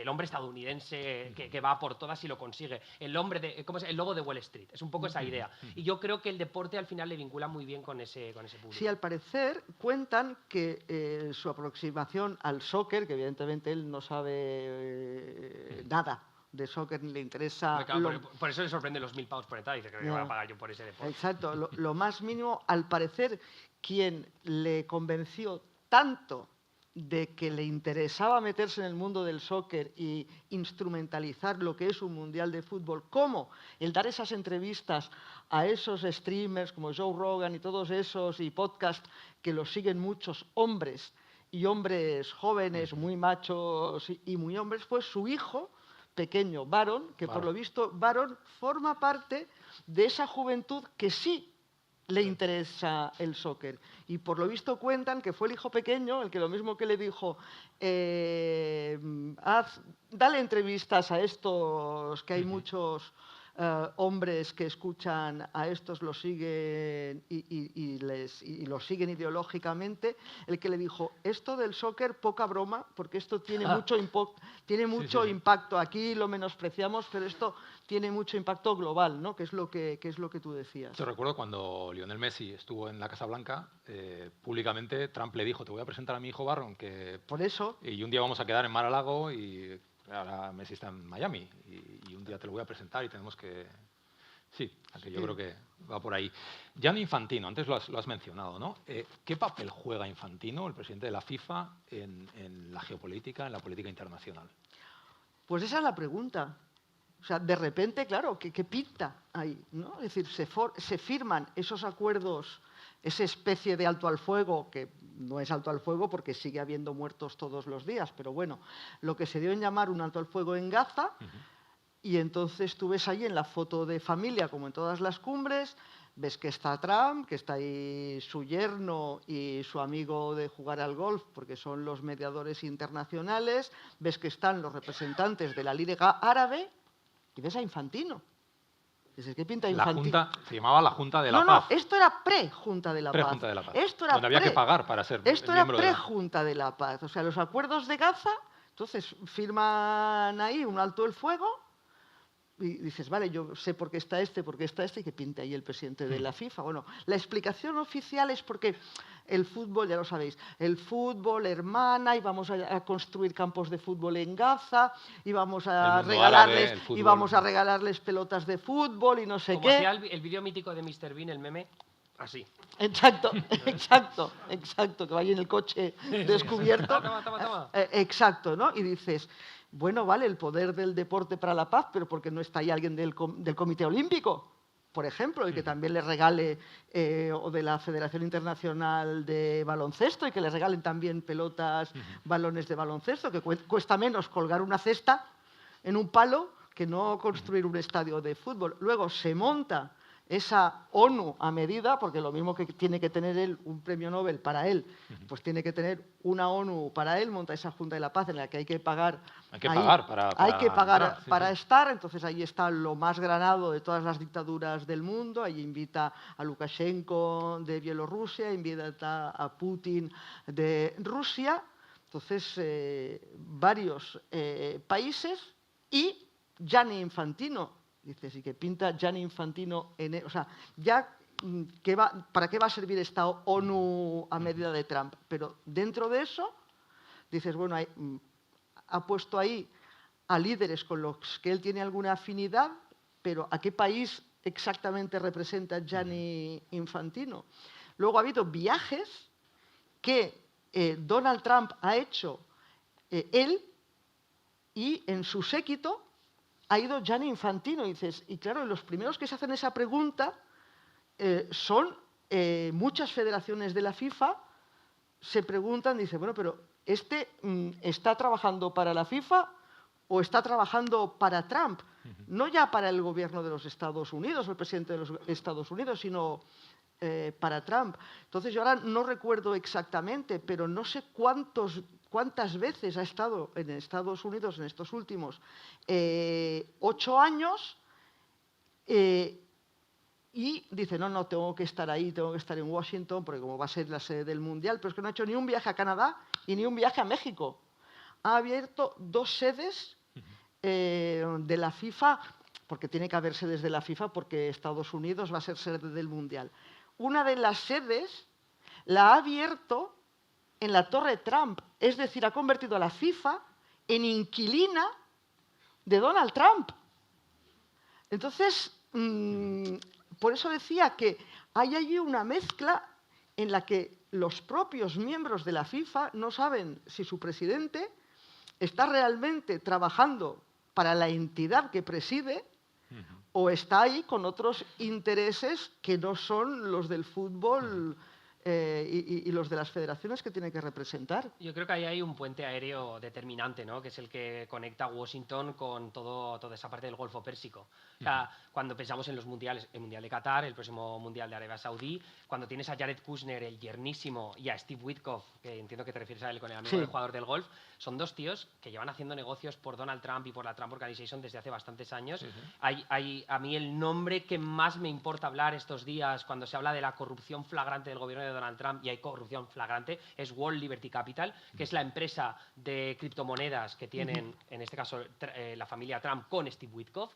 hombre estadounidense que va por todas y lo consigue. El hombre ¿cómo es? El lobo de Wall Street, es un poco esa idea. Y yo creo que el deporte al final le vincula muy bien con ese público. Sí, al parecer cuentan que su aproximación al soccer, que evidentemente él no sabe nada de soccer ni le interesa... Por eso le sorprende los 1.000 pounds por etapa, dice que voy a pagar yo por ese deporte. Exacto, lo más mínimo, al parecer, quien le convenció tanto de que le interesaba meterse en el mundo del soccer y instrumentalizar lo que es un mundial de fútbol, como el dar esas entrevistas a esos streamers como Joe Rogan y todos esos, y podcast que los siguen muchos hombres, y hombres jóvenes, muy machos y muy hombres, pues su hijo pequeño, Baron, que por lo visto Baron forma parte de esa juventud que sí le interesa el soccer. Y por lo visto cuentan que fue el hijo pequeño el que lo mismo que le dijo, dale entrevistas a estos, que hay muchos hombres que escuchan a estos, los siguen y los siguen ideológicamente, el que le dijo, esto del soccer, poca broma, porque esto tiene mucho impacto. Aquí lo menospreciamos, pero esto tiene mucho impacto global, ¿no? Que es lo que tú decías. Yo recuerdo cuando Lionel Messi estuvo en la Casa Blanca, públicamente Trump le dijo, te voy a presentar a mi hijo Barron, que por eso, y un día vamos a quedar en Mar-a-Lago y ahora Messi está en Miami y un día te lo voy a presentar y tenemos que... Sí, yo creo que va por ahí. Gianni Infantino, antes lo has mencionado, ¿no? ¿Qué papel juega Infantino, el presidente de la FIFA, en la geopolítica, en la política internacional? Pues esa es la pregunta. O sea, de repente, claro, ¿qué pinta ahí, ¿no? Es decir, se firman esos acuerdos, esa especie de alto al fuego, que no es alto al fuego porque sigue habiendo muertos todos los días, pero bueno, lo que se dio en llamar un alto al fuego en Gaza, y entonces tú ves ahí en la foto de familia, como en todas las cumbres, ves que está Trump, que está ahí su yerno y su amigo de jugar al golf, porque son los mediadores internacionales, ves que están los representantes de la Liga Árabe, y ves a Infantino. ¿Qué pinta Infantino? La Junta, se llamaba la Junta de la Paz. No, esto era pre-Junta de la Paz. Pre-Junta de la Paz. Esto era donde había que pagar para ser esto era pre-Junta de la Paz. O sea, los acuerdos de Gaza, entonces firman ahí un alto el fuego, y dices, vale, yo sé por qué está este, y que pinte ahí el presidente de la FIFA. Bueno, la explicación oficial es porque el fútbol, ya lo sabéis, el fútbol hermana, y vamos a construir campos de fútbol en Gaza, y vamos a regalarles pelotas de fútbol y no sé Como qué. hacía el vídeo mítico de Mr. Bean, el meme, así. Exacto, que vaya en el coche descubierto. Toma. Exacto, ¿no? Y dices, bueno, vale, el poder del deporte para la paz, pero ¿por qué no está ahí alguien del Comité Olímpico, por ejemplo, y que también le regale, o de la Federación Internacional de Baloncesto, y que le regalen también pelotas, balones de baloncesto, que cuesta menos colgar una cesta en un palo que no construir un estadio de fútbol? Luego se monta esa ONU a medida, porque lo mismo que tiene que tener él un premio Nobel para él, pues tiene que tener una ONU para él, monta esa Junta de la Paz en la que hay que pagar. Hay que pagar para estar. Entonces ahí está lo más granado de todas las dictaduras del mundo. Ahí invita a Lukashenko de Bielorrusia, invita a Putin de Rusia. Entonces, varios países y Gianni Infantino. Dices, y que pinta Gianni Infantino o sea, ya, ¿para qué va a servir esta ONU a medida de Trump? Pero dentro de eso, dices, bueno, ha puesto ahí a líderes con los que él tiene alguna afinidad, pero ¿a qué país exactamente representa Gianni Infantino? Luego ha habido viajes que Donald Trump ha hecho él, y en su séquito ha ido Gianni Infantino. Y claro, los primeros que se hacen esa pregunta son muchas federaciones de la FIFA. Se preguntan, dice, bueno, pero ¿este está trabajando para la FIFA o está trabajando para Trump? No ya para el gobierno de los Estados Unidos o el presidente de los Estados Unidos, sino para Trump. Entonces yo ahora no recuerdo exactamente, pero no sé cuántas veces ha estado en Estados Unidos en estos últimos 8 años, y dice, no, tengo que estar ahí, tengo que estar en Washington, porque como va a ser la sede del Mundial, pero es que no ha hecho ni un viaje a Canadá y ni un viaje a México. Ha abierto 2 sedes de la FIFA, porque tiene que haber sedes de la FIFA, porque Estados Unidos va a ser sede del Mundial. Una de las sedes la ha abierto en la Torre Trump, es decir, ha convertido a la FIFA en inquilina de Donald Trump. Entonces, por eso decía que hay allí una mezcla en la que los propios miembros de la FIFA no saben si su presidente está realmente trabajando para la entidad que preside o está ahí con otros intereses que no son los del fútbol y los de las federaciones que tiene que representar. Yo creo que ahí hay un puente aéreo determinante, ¿no? Que es el que conecta Washington con toda esa parte del Golfo Pérsico. O sea, cuando pensamos en los mundiales, el Mundial de Qatar, el próximo Mundial de Arabia Saudí, cuando tienes a Jared Kushner, el yernísimo, y a Steve Witkoff, que entiendo que te refieres a él con el amigo del jugador del golf, son 2 tíos que llevan haciendo negocios por Donald Trump y por la Trump Organization desde hace bastantes años. A mí el nombre que más me importa hablar estos días cuando se habla de la corrupción flagrante del gobierno de Donald Trump, y hay corrupción flagrante, es World Liberty Capital, que es la empresa de criptomonedas que tienen, en este caso, la familia Trump con Steve Witkoff.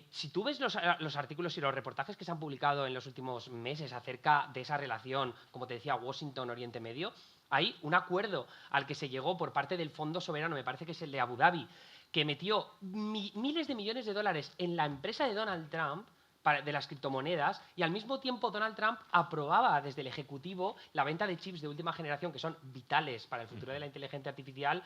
Si tú ves los artículos y los reportajes que se han publicado en los últimos meses acerca de esa relación, como te decía, Washington-Oriente Medio, hay un acuerdo al que se llegó por parte del Fondo Soberano, me parece que es el de Abu Dhabi, que metió miles de millones de dólares en la empresa de Donald Trump de las criptomonedas, y al mismo tiempo Donald Trump aprobaba desde el Ejecutivo la venta de chips de última generación que son vitales para el futuro de la inteligencia artificial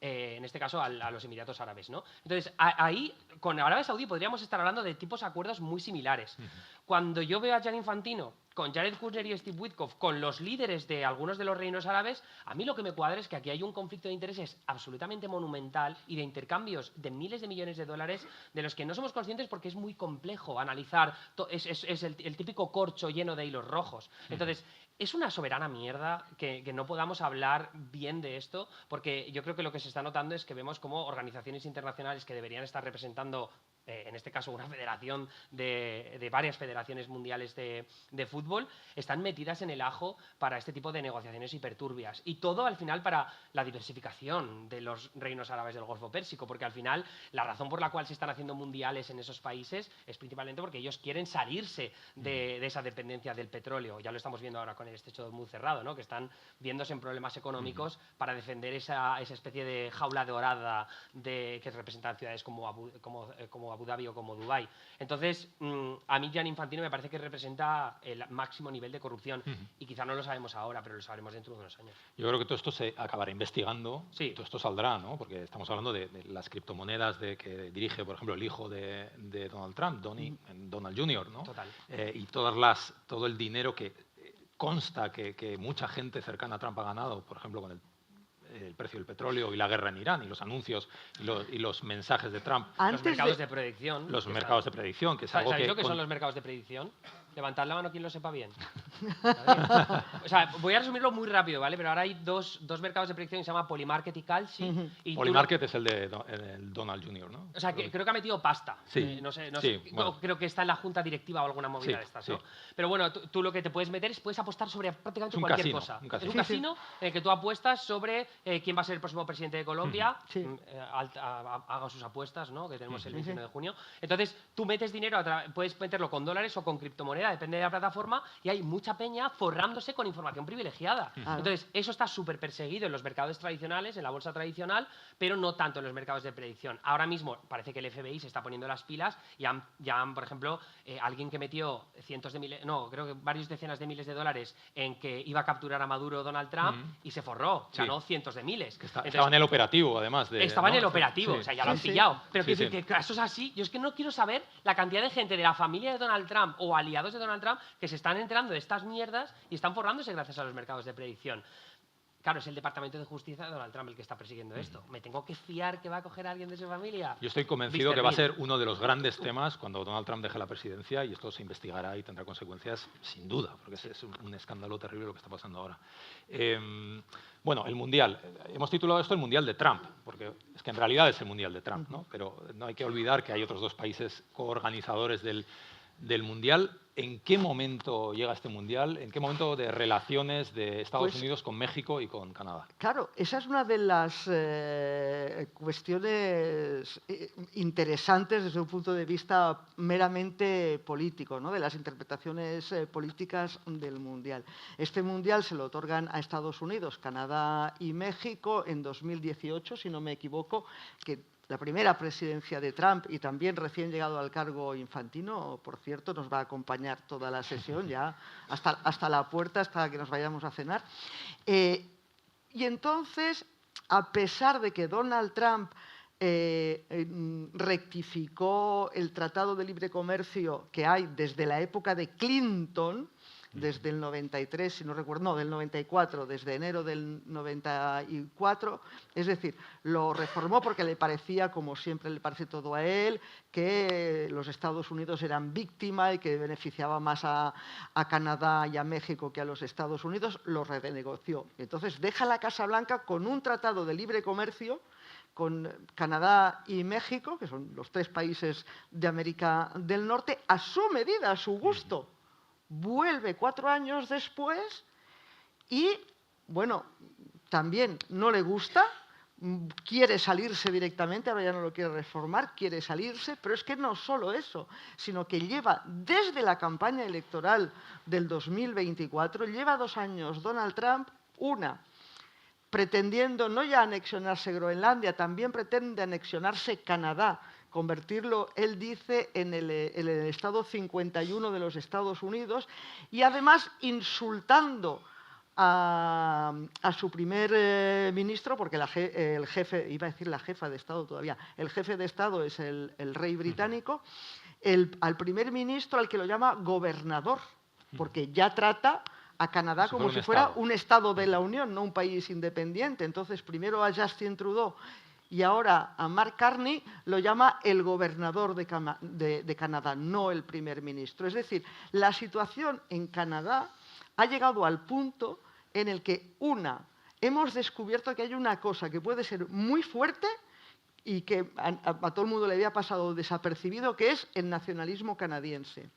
en este caso, a los Emiratos Árabes, ¿no? Entonces, ahí, con Arabia Saudí podríamos estar hablando de tipos de acuerdos muy similares. Cuando yo veo a Gianni Infantino con Jared Kushner y Steve Witkoff, con los líderes de algunos de los reinos árabes, a mí lo que me cuadra es que aquí hay un conflicto de intereses absolutamente monumental y de intercambios de miles de millones de dólares de los que no somos conscientes porque es muy complejo analizar. Es el típico corcho lleno de hilos rojos. Entonces, es una soberana mierda que no podamos hablar bien de esto, porque yo creo que lo que se está notando es que vemos como organizaciones internacionales que deberían estar representando en este caso una federación de varias federaciones mundiales de fútbol, están metidas en el ajo para este tipo de negociaciones hiperturbias. Y todo al final para la diversificación de los reinos árabes del Golfo Pérsico, porque al final la razón por la cual se están haciendo mundiales en esos países es principalmente porque ellos quieren salirse de esa dependencia del petróleo. Ya lo estamos viendo ahora con el estrecho muy cerrado, ¿no? Que están viéndose en problemas económicos para defender esa especie de jaula dorada que representan ciudades como Abu Dhabi o como Dubái. Entonces, a mí Gianni Infantino me parece que representa el máximo nivel de corrupción y quizá no lo sabemos ahora, pero lo sabremos dentro de unos años. Yo creo que todo esto se acabará investigando, sí. Todo esto saldrá, ¿no? Porque estamos hablando de las criptomonedas que dirige, por ejemplo, el hijo de Donald Trump, Donald Jr., ¿no? Total. Y todo el dinero que consta que mucha gente cercana a Trump ha ganado, por ejemplo, con el precio del petróleo y la guerra en Irán y los anuncios y los mensajes de Trump. Los mercados de predicción. Los mercados de predicción, que es algo ¿Sabéis que... lo que son los mercados de predicción? Levantad la mano quien lo sepa bien. O sea, voy a resumirlo muy rápido, ¿vale? Pero ahora hay dos mercados de predicción que se llaman Polymarket y Kalshi. Polymarket es el de Donald Jr., ¿no? O sea, creo que ha metido pasta. Sí. No sé, bueno. Creo que está en la junta directiva o alguna movida de estas, ¿no? Pero bueno, tú lo que te puedes meter es puedes apostar sobre prácticamente cualquier cosa. Es un casino en el que tú apuestas sobre quién va a ser el próximo presidente de Colombia. Haga sus apuestas, ¿no? Que tenemos el 21 de junio. Entonces, tú metes dinero, puedes meterlo con dólares o con criptomonedas, depende de la plataforma, y hay mucha peña forrándose con información privilegiada. Entonces, eso está súper perseguido en los mercados tradicionales, en la bolsa tradicional, pero no tanto en los mercados de predicción. Ahora mismo parece que el FBI se está poniendo las pilas y ya por ejemplo, alguien que metió creo que varias decenas de miles de dólares en que iba a capturar a Maduro Donald Trump y se forró, ganó cientos de miles. Estaba en el operativo, además. Estaba en el operativo, o sea, ya lo han pillado. Pero quiero decir que eso es así. Yo es que no quiero saber la cantidad de gente de la familia de Donald Trump o aliados de Donald Trump que se están enterando de estas mierdas y están forrándose gracias a los mercados de predicción. Claro, es el Departamento de Justicia de Donald Trump el que está persiguiendo esto. ¿Me tengo que fiar que va a coger a alguien de su familia? Yo estoy convencido que va a ser uno de los grandes temas cuando Donald Trump deje la presidencia, y esto se investigará y tendrá consecuencias sin duda, porque es un escándalo terrible lo que está pasando ahora. Bueno, el Mundial. Hemos titulado esto el Mundial de Trump, porque es que en realidad es el Mundial de Trump, ¿no? Pero no hay que olvidar que hay otros dos países coorganizadores del Mundial. ¿En qué momento llega este Mundial? ¿En qué momento de relaciones de Estados Unidos con México y con Canadá? Claro, esa es una de las cuestiones interesantes desde un punto de vista meramente político, ¿no? De las interpretaciones políticas del Mundial. Este Mundial se lo otorgan a Estados Unidos, Canadá y México en 2018, si no me equivoco, que la primera presidencia de Trump y también recién llegado al cargo Infantino, por cierto, nos va a acompañar toda la sesión, ya hasta la puerta, hasta que nos vayamos a cenar. Y entonces, a pesar de que Donald Trump rectificó el Tratado de Libre Comercio que hay desde la época de Clinton, desde el 93, si no recuerdo, no, del 94, desde enero del 94, es decir, lo reformó porque le parecía, como siempre le parece todo a él, que los Estados Unidos eran víctima y que beneficiaba más a Canadá y a México que a los Estados Unidos, lo renegoció. Entonces deja la Casa Blanca con un tratado de libre comercio con Canadá y México, que son los tres países de América del Norte, a su medida, a su gusto. Vuelve 4 años después y, bueno, también no le gusta, quiere salirse directamente, ahora ya no lo quiere reformar, quiere salirse, pero es que no solo eso, sino que lleva desde la campaña electoral del 2024, lleva 2 años Donald Trump, pretendiendo no ya anexionarse Groenlandia, también pretende anexionarse Canadá, convertirlo, él dice, en el estado 51 de los Estados Unidos y además insultando a su primer ministro, porque el jefe, iba a decir la jefa de Estado todavía, el jefe de Estado es el rey británico, al primer ministro al que lo llama gobernador, porque ya trata a Canadá como si fuera un Estado de la Unión, no un país independiente. Entonces, primero a Justin Trudeau y ahora a Mark Carney lo llama el gobernador de Canadá, no el primer ministro. Es decir, la situación en Canadá ha llegado al punto en el que, hemos descubierto que hay una cosa que puede ser muy fuerte y que a todo el mundo le había pasado desapercibido, que es el nacionalismo canadiense.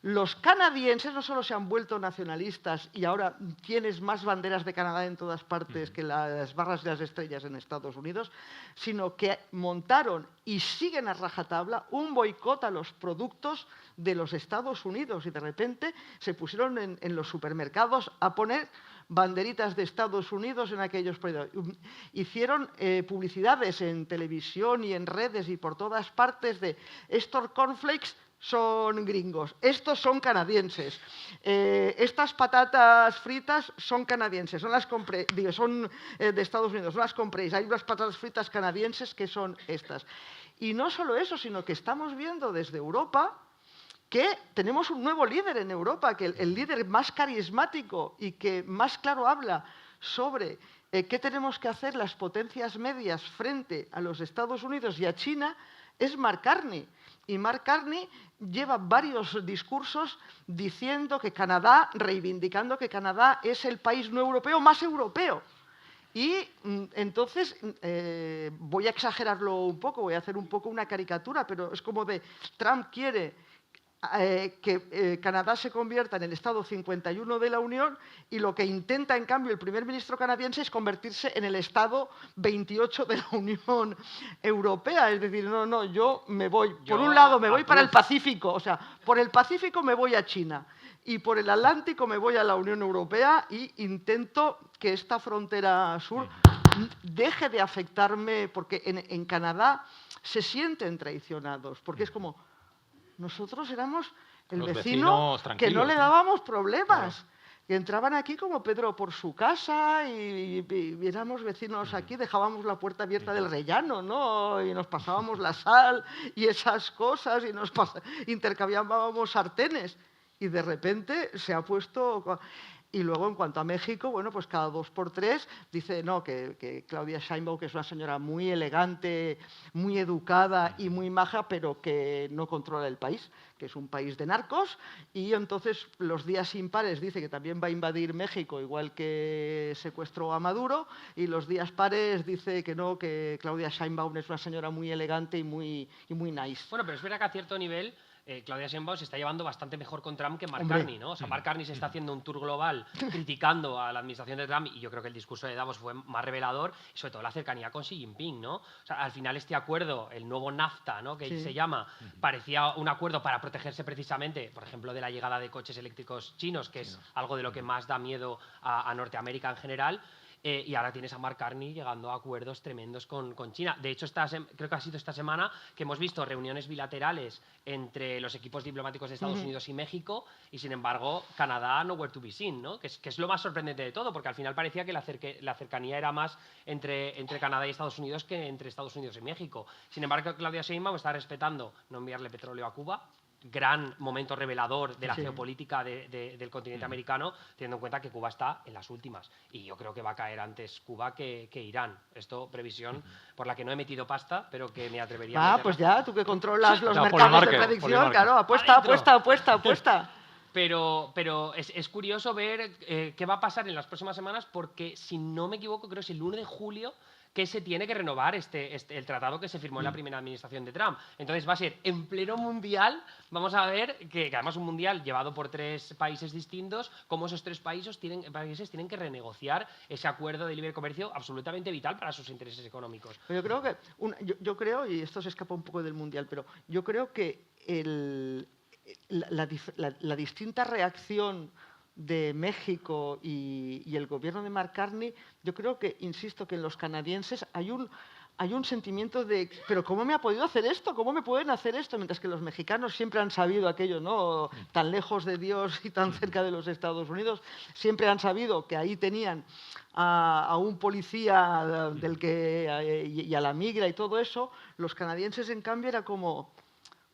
Los canadienses no solo se han vuelto nacionalistas y ahora tienes más banderas de Canadá en todas partes que las barras de las estrellas en Estados Unidos, sino que montaron y siguen a rajatabla un boicot a los productos de los Estados Unidos y de repente se pusieron en los supermercados a poner banderitas de Estados Unidos en aquellos periodos. Hicieron publicidades en televisión y en redes y por todas partes de estos cornflakes son gringos, estos son canadienses, estas patatas fritas son canadienses, son de Estados Unidos, no las compréis, hay unas patatas fritas canadienses que son estas. Y no solo eso, sino que estamos viendo desde Europa que tenemos un nuevo líder en Europa, que el líder más carismático y que más claro habla sobre qué tenemos que hacer las potencias medias frente a los Estados Unidos y a China, es Mark Carney. Y Mark Carney lleva varios discursos diciendo que Canadá, reivindicando que Canadá es el país no europeo más europeo. Y entonces, voy a exagerarlo un poco, voy a hacer un poco una caricatura, pero es como de Trump quiere que Canadá se convierta en el Estado 51 de la Unión y lo que intenta, en cambio, el primer ministro canadiense es convertirse en el Estado 28 de la Unión Europea. Es decir, no, yo me voy, por un lado me voy para el Pacífico, o sea, por el Pacífico me voy a China y por el Atlántico me voy a la Unión Europea y intento que esta frontera sur deje de afectarme, porque en Canadá se sienten traicionados, porque es como... Nosotros éramos el vecino que no le dábamos problemas, claro. Que entraban aquí como Pedro por su casa y éramos vecinos aquí, dejábamos la puerta abierta del rellano, ¿no? Y nos pasábamos la sal y esas cosas y intercambiábamos sartenes y de repente se ha puesto... Y luego, en cuanto a México, bueno, pues cada 2 por 3 dice no, que Claudia Sheinbaum, que es una señora muy elegante, muy educada y muy maja, pero que no controla el país, que es un país de narcos. Y entonces, los días impares dice que también va a invadir México, igual que secuestró a Maduro. Y los días pares dice que no, que Claudia Sheinbaum es una señora muy elegante y muy nice. Bueno, pero es verdad que a cierto nivel... Claudia Sheinbaum se está llevando bastante mejor con Trump que Mark Carney, ¿no? O sea, Mark Carney se está haciendo un tour global criticando a la administración de Trump y yo creo que el discurso de Davos fue más revelador y sobre todo la cercanía con Xi Jinping, ¿no? O sea, al final este acuerdo, el nuevo NAFTA, ¿no? Que se llama, parecía un acuerdo para protegerse precisamente, por ejemplo, de la llegada de coches eléctricos chinos, que es algo de lo que más da miedo a Norteamérica en general. Y ahora tienes a Mark Carney llegando a acuerdos tremendos con China. De hecho, creo que ha sido esta semana que hemos visto reuniones bilaterales entre los equipos diplomáticos de Estados Unidos y México y, sin embargo, Canadá nowhere to be seen, ¿no? Que es lo más sorprendente de todo, porque al final parecía que la cercanía era más entre Canadá y Estados Unidos que entre Estados Unidos y México. Sin embargo, Claudia Sheinbaum está respetando no enviarle petróleo a Cuba. Gran momento revelador de la geopolítica del continente americano, teniendo en cuenta que Cuba está en las últimas. Y yo creo que va a caer antes Cuba que Irán. Esto, previsión por la que no he metido pasta, pero que me atrevería a meter. Pues ya, tú que controlas los mercados de predicción, claro, apuesta. Pero es curioso ver qué va a pasar en las próximas semanas, porque, si no me equivoco, creo que es el 1 de julio que se tiene que renovar el tratado que se firmó en la primera administración de Trump. Entonces va a ser en pleno mundial, vamos a ver, que además un mundial llevado por 3 países distintos, cómo esos 3 países tienen que renegociar ese acuerdo de libre comercio absolutamente vital para sus intereses económicos. Pero yo creo, y esto se escapa un poco del mundial, pero yo creo que la distinta reacción de México y el gobierno de Mark Carney, yo creo que, insisto, que en los canadienses hay un sentimiento de ¿pero cómo me ha podido hacer esto? ¿Cómo me pueden hacer esto? Mientras que los mexicanos siempre han sabido aquello, ¿no? Tan lejos de Dios y tan cerca de los Estados Unidos, siempre han sabido que ahí tenían a un policía y a la migra y todo eso. Los canadienses, en cambio, era como...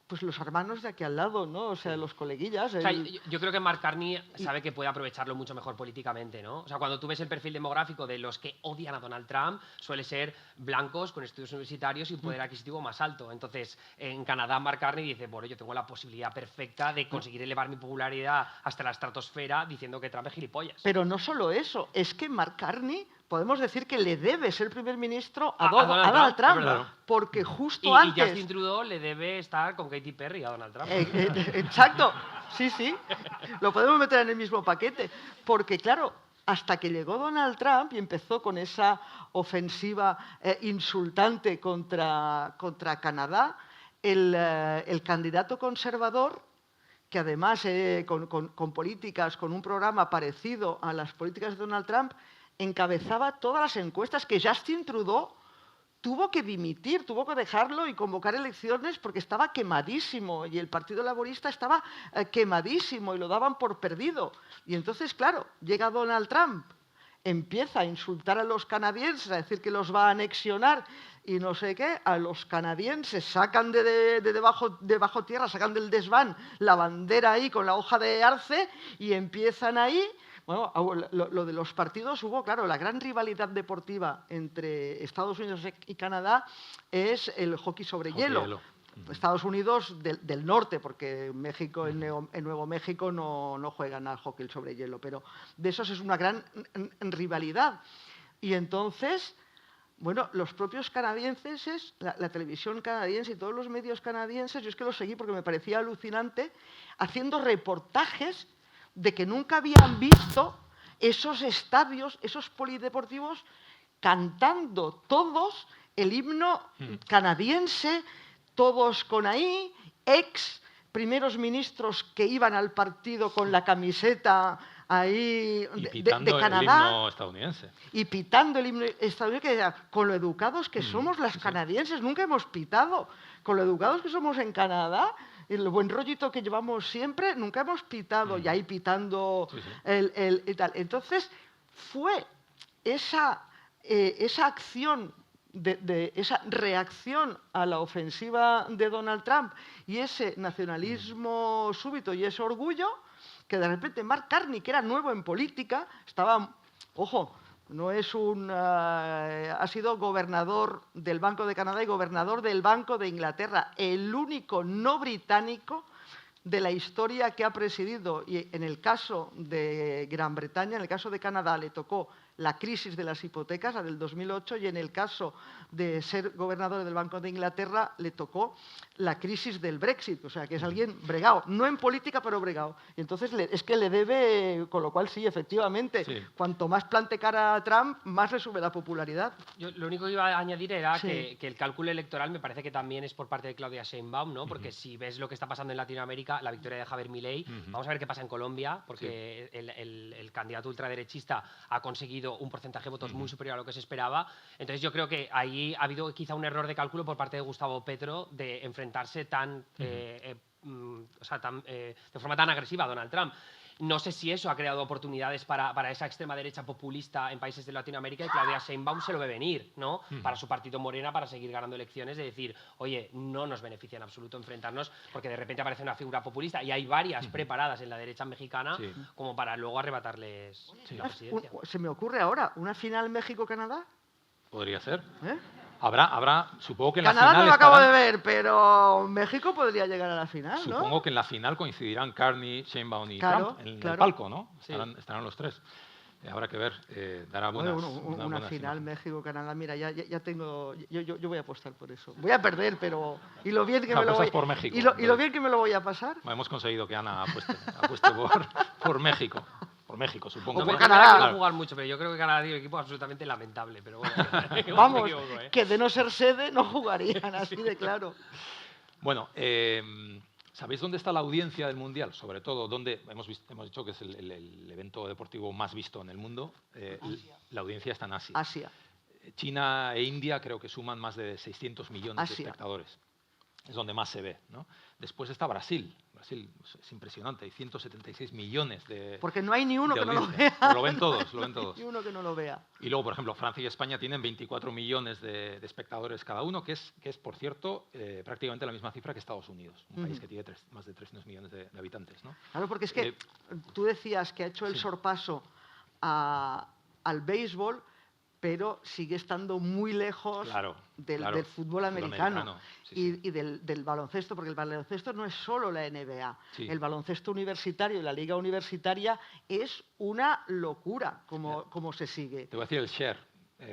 pues los hermanos de aquí al lado, ¿no? O sea, los coleguillas. O sea, yo creo que Mark Carney sabe que puede aprovecharlo mucho mejor políticamente, ¿no? O sea, cuando tú ves el perfil demográfico de los que odian a Donald Trump, suele ser blancos con estudios universitarios y un poder adquisitivo más alto. Entonces, en Canadá, Mark Carney dice, bueno, yo tengo la posibilidad perfecta de conseguir elevar mi popularidad hasta la estratosfera diciendo que Trump es gilipollas. Pero no solo eso, es que Mark Carney podemos decir que le debe ser primer ministro a Donald Donald Trump, Trump, porque justo antes... Y Justin Trudeau le debe estar con Katy Perry a Donald Trump. Exacto, sí, lo podemos meter en el mismo paquete, porque claro, hasta que llegó Donald Trump y empezó con esa ofensiva insultante contra Canadá, el candidato conservador, que además con políticas, con un programa parecido a las políticas de Donald Trump, encabezaba todas las encuestas, que Justin Trudeau tuvo que dimitir, tuvo que dejarlo y convocar elecciones porque estaba quemadísimo y el Partido Laborista estaba quemadísimo y lo daban por perdido. Y entonces, claro, llega Donald Trump, empieza a insultar a los canadienses, a decir que los va a anexionar y no sé qué, a los canadienses sacan de debajo tierra, sacan del desván la bandera ahí con la hoja de arce y empiezan ahí. Bueno, lo de los partidos hubo, claro, la gran rivalidad deportiva entre Estados Unidos y Canadá es el hockey sobre hielo. Estados Unidos del norte, porque México, en Nuevo México no juegan al hockey sobre hielo, pero de esos es una gran rivalidad. Y entonces, bueno, los propios canadienses, la televisión canadiense y todos los medios canadienses, yo es que los seguí porque me parecía alucinante, haciendo reportajes de que nunca habían visto esos estadios, esos polideportivos, cantando todos el himno canadiense, todos con ahí, ex primeros ministros que iban al partido con la camiseta ahí de Canadá. El himno estadounidense. Y pitando el himno estadounidense, que decía, con lo educados que somos las canadienses, nunca hemos pitado, con lo educados que somos en Canadá, el buen rollito que llevamos siempre, nunca hemos pitado, y ahí pitando y tal. Entonces, fue esa acción, esa reacción a la ofensiva de Donald Trump y ese nacionalismo súbito y ese orgullo, que de repente Mark Carney, que era nuevo en política, estaba, ojo, no es ha sido gobernador del Banco de Canadá y gobernador del Banco de Inglaterra, el único no británico de la historia que ha presidido. Y en el caso de Gran Bretaña, en el caso de Canadá, le tocó la crisis de las hipotecas, la del 2008, y en el caso de ser gobernador del Banco de Inglaterra, le tocó la crisis del Brexit, o sea, que es alguien bregado, no en política, pero bregado. Y entonces es que le debe, con lo cual sí, efectivamente, cuanto más plante cara a Trump, más le sube la popularidad. Yo lo único que iba a añadir era que el cálculo electoral me parece que también es por parte de Claudia Sheinbaum, ¿no? Porque si ves lo que está pasando en Latinoamérica, la victoria de Javier Milei, vamos a ver qué pasa en Colombia, porque el candidato ultraderechista ha conseguido un porcentaje de votos muy superior a lo que se esperaba. Entonces yo creo que ahí ha habido quizá un error de cálculo por parte de Gustavo Petro de enfrentarse de forma tan agresiva a Donald Trump. No sé si eso ha creado oportunidades para esa extrema derecha populista en países de Latinoamérica, y Claudia Sheinbaum se lo ve venir, ¿no? Para su partido Morena, para seguir ganando elecciones, de decir, oye, no nos beneficia en absoluto enfrentarnos, porque de repente aparece una figura populista, y hay varias preparadas en la derecha mexicana como para luego arrebatarles la presidencia. Se me ocurre ahora, ¿una final México-Canadá? Podría ser. Habrá, supongo que en Canadá la final no lo acabo de ver, pero México podría llegar a la final, ¿no? Supongo que en la final coincidirán Carney, Sheinbaum y Trump en el palco, ¿no? Estarán los tres. Habrá que ver, dará una final México-Canadá. Mira, ya tengo, yo voy a apostar por eso. Voy a perder, pero y lo bien que me lo voy por México, y lo bien que me lo voy a pasar. Hemos conseguido que Ana apueste por México. Por México, supongo. O por Canadá. No jugar mucho, pero yo creo que Canadá tiene un equipo absolutamente lamentable. Pero bueno, vamos, me equivoco, que de no ser sede no jugarían, así de claro. Bueno, ¿sabéis dónde está la audiencia del Mundial? Sobre todo, ¿dónde hemos dicho que es el evento deportivo más visto en el mundo? La audiencia está en Asia. China e India creo que suman más de 600 millones de espectadores. Es donde más se ve, ¿no? Después está Brasil. Brasil es impresionante, hay 176 millones de porque no hay ni uno que no lo vea. Pero lo ven todos. Ni uno que no lo vea. Y luego, por ejemplo, Francia y España tienen 24 millones de espectadores cada uno, que es por cierto, prácticamente la misma cifra que Estados Unidos, un país que tiene más de 300 millones de habitantes, ¿no? Claro, porque es que tú decías que ha hecho el sorpaso al béisbol, pero sigue estando muy lejos del fútbol americano, y del baloncesto, porque el baloncesto no es solo la NBA. El baloncesto universitario y la liga universitaria es una locura como se sigue. Te voy a decir el share,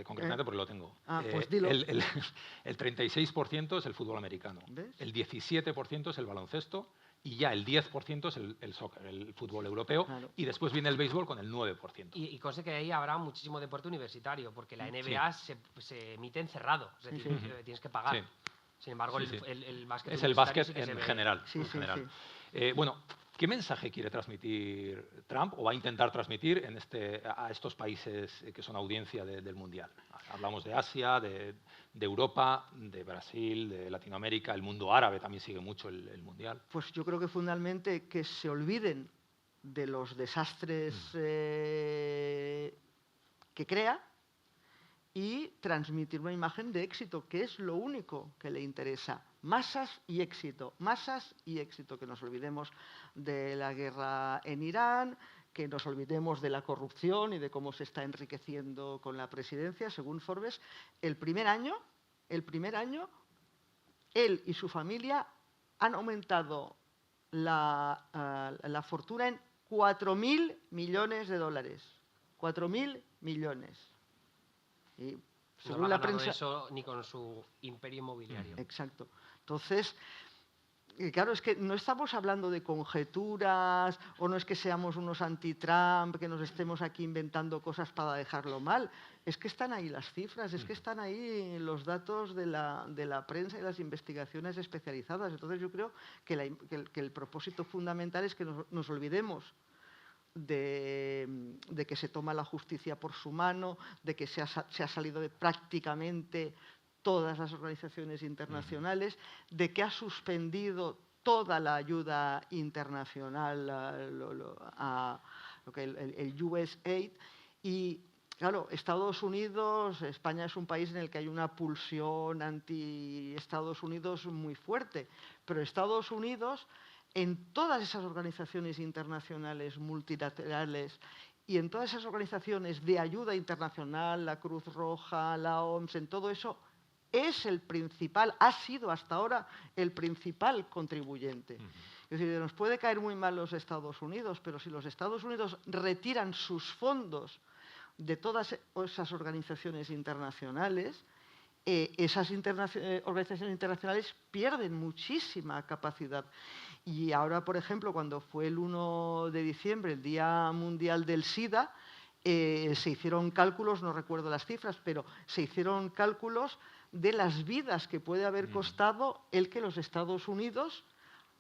concretamente porque lo tengo. Pues dilo. El 36% es el fútbol americano, ¿ves? El 17% es el baloncesto, y ya el 10% es el soccer, el fútbol europeo, y después viene el béisbol con el 9%. Y cosa que ahí habrá muchísimo deporte universitario, porque la NBA se emite en cerrado, es decir, tienes que pagar. Sin embargo, el básquet es el básquet sí que en general. Bueno, ¿qué mensaje quiere transmitir Trump o va a intentar transmitir a estos países que son audiencia del Mundial? Hablamos de Asia, de Europa, de Brasil, de Latinoamérica, el mundo árabe también sigue mucho el Mundial. Pues yo creo que fundamentalmente que se olviden de los desastres que crea y transmitir una imagen de éxito, que es lo único que le interesa. Masas y éxito, que nos olvidemos de la guerra en Irán, que nos olvidemos de la corrupción y de cómo se está enriqueciendo con la presidencia. Según Forbes, el primer año, él y su familia han aumentado la fortuna en 4.000 millones de dólares. 4.000 millones. Y según la prensa, eso ni con su imperio inmobiliario. Exacto. Entonces, claro, es que no estamos hablando de conjeturas, o no es que seamos unos anti-Trump, que nos estemos aquí inventando cosas para dejarlo mal. Es que están ahí las cifras, es que están ahí los datos de la prensa y las investigaciones especializadas. Entonces yo creo que el propósito fundamental es que nos olvidemos de que se toma la justicia por su mano, de que se ha salido de prácticamente todas las organizaciones internacionales, de que ha suspendido toda la ayuda internacional, el USAID, y claro, Estados Unidos, España es un país en el que hay una pulsión anti-Estados Unidos muy fuerte, pero Estados Unidos, en todas esas organizaciones internacionales multilaterales y en todas esas organizaciones de ayuda internacional, la Cruz Roja, la OMS, en todo eso, ha sido hasta ahora el principal contribuyente. Es decir, nos puede caer muy mal los Estados Unidos, pero si los Estados Unidos retiran sus fondos de todas esas organizaciones internacionales, esas organizaciones internacionales pierden muchísima capacidad. Y ahora, por ejemplo, cuando fue el 1 de diciembre, el Día Mundial del SIDA, se hicieron cálculos, no recuerdo las cifras, pero se hicieron cálculos de las vidas que puede haber costado el que los Estados Unidos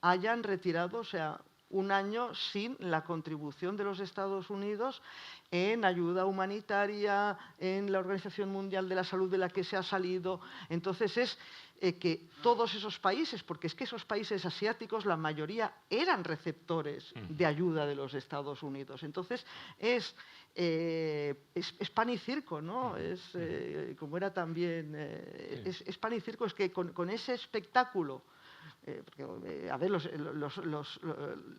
hayan retirado, o sea, un año sin la contribución de los Estados Unidos en ayuda humanitaria, en la Organización Mundial de la Salud de la que se ha salido. Entonces es que todos esos países, porque es que esos países asiáticos, la mayoría eran receptores de ayuda de los Estados Unidos. Entonces es pan y circo, ¿no? Como era también, es pan y circo, es que con ese espectáculo, porque, a ver,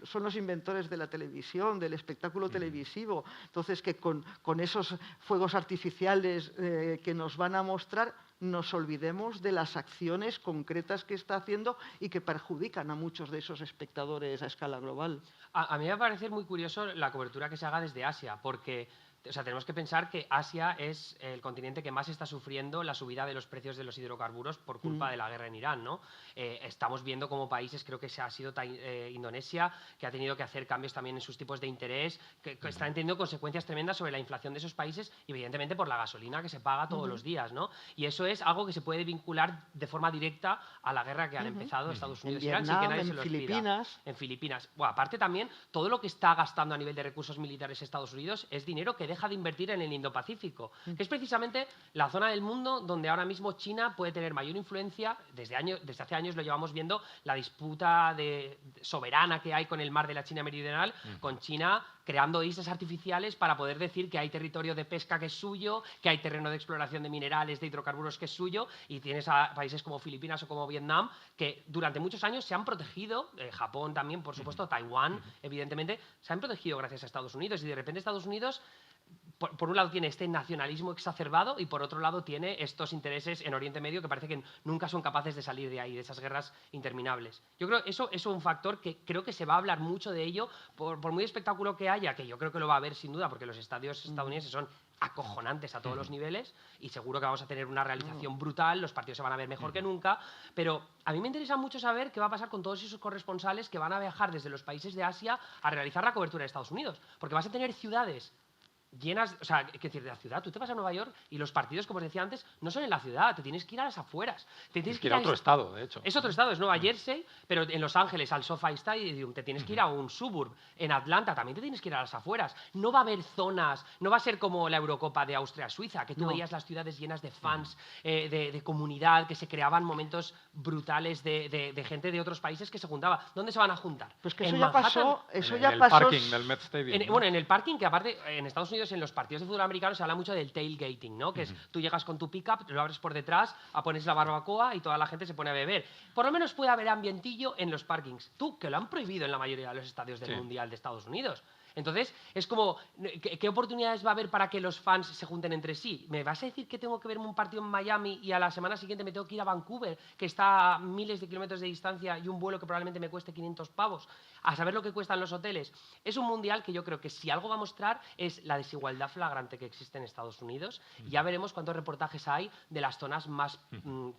son los inventores de la televisión, del espectáculo televisivo, entonces que con esos fuegos artificiales que nos van a mostrar, nos olvidemos de las acciones concretas que está haciendo y que perjudican a muchos de esos espectadores a escala global. A mí me parece muy curioso la cobertura que se haga desde Asia, porque tenemos que pensar que Asia es el continente que más está sufriendo la subida de los precios de los hidrocarburos por culpa de la guerra en Irán, ¿no? Estamos viendo como países, creo que ha sido Indonesia, que ha tenido que hacer cambios también en sus tipos de interés, que están teniendo consecuencias tremendas sobre la inflación de esos países y evidentemente por la gasolina que se paga todos los días, ¿no? Y eso es algo que se puede vincular de forma directa a la guerra que han empezado Estados Unidos y Irán, sin que nadie se lo pida. En Filipinas. Bueno, aparte también, todo lo que está gastando a nivel de recursos militares Estados Unidos es dinero que deja de invertir en el Indo-Pacífico, que es precisamente la zona del mundo donde ahora mismo China puede tener mayor influencia. Desde hace años lo llevamos viendo, la disputa soberana que hay con el mar de la China Meridional, con China creando islas artificiales para poder decir que hay territorio de pesca que es suyo, que hay terreno de exploración de minerales, de hidrocarburos que es suyo, y tienes a países como Filipinas o como Vietnam que durante muchos años se han protegido, Japón también, por supuesto, Taiwán, evidentemente, se han protegido gracias a Estados Unidos, y de repente Estados Unidos por un lado tiene este nacionalismo exacerbado y por otro lado tiene estos intereses en Oriente Medio que parece que nunca son capaces de salir de ahí, de esas guerras interminables. Yo creo que eso es un factor que creo que se va a hablar mucho de ello, por muy espectáculo que haya, que yo creo que lo va a haber sin duda, porque los estadios estadounidenses son acojonantes a todos los niveles y seguro que vamos a tener una realización brutal, los partidos se van a ver mejor que nunca, pero a mí me interesa mucho saber qué va a pasar con todos esos corresponsales que van a viajar desde los países de Asia a realizar la cobertura de Estados Unidos, porque vas a tener ciudades llenas, o sea, es decir, de la ciudad, tú te vas a Nueva York y los partidos, como os decía antes, no son en la ciudad, te tienes que ir a las afueras. Te tienes que ir a otro estado, de hecho. Es otro estado, es Nueva Jersey, pero en Los Ángeles, al SoFi Stadium, te tienes que ir a un suburb. En Atlanta también te tienes que ir a las afueras. No va a haber zonas, no va a ser como la Eurocopa de Austria-Suiza, que tú veías las ciudades llenas de fans, de comunidad, que se creaban momentos brutales de gente de otros países que se juntaba. ¿Dónde se van a juntar? Pues que en eso ya Manhattan, pasó. Eso en ya el pasó. parking del Met Stadium. Bueno, en el parking, que aparte en Estados Unidos en los partidos de fútbol americanos se habla mucho del tailgating, ¿no? Que es tú llegas con tu pickup, lo abres por detrás, pones la barbacoa y toda la gente se pone a beber. Por lo menos puede haber ambientillo en los parkings. Tú, que lo han prohibido en la mayoría de los estadios del Mundial de Estados Unidos. Entonces, es como, ¿qué oportunidades va a haber para que los fans se junten entre sí? ¿Me vas a decir que tengo que verme un partido en Miami y a la semana siguiente me tengo que ir a Vancouver, que está a miles de kilómetros de distancia y un vuelo que probablemente me cueste 500 pavos? A saber lo que cuestan los hoteles. Es un mundial que yo creo que si algo va a mostrar es la desigualdad flagrante que existe en Estados Unidos. Y ya veremos cuántos reportajes hay de las zonas más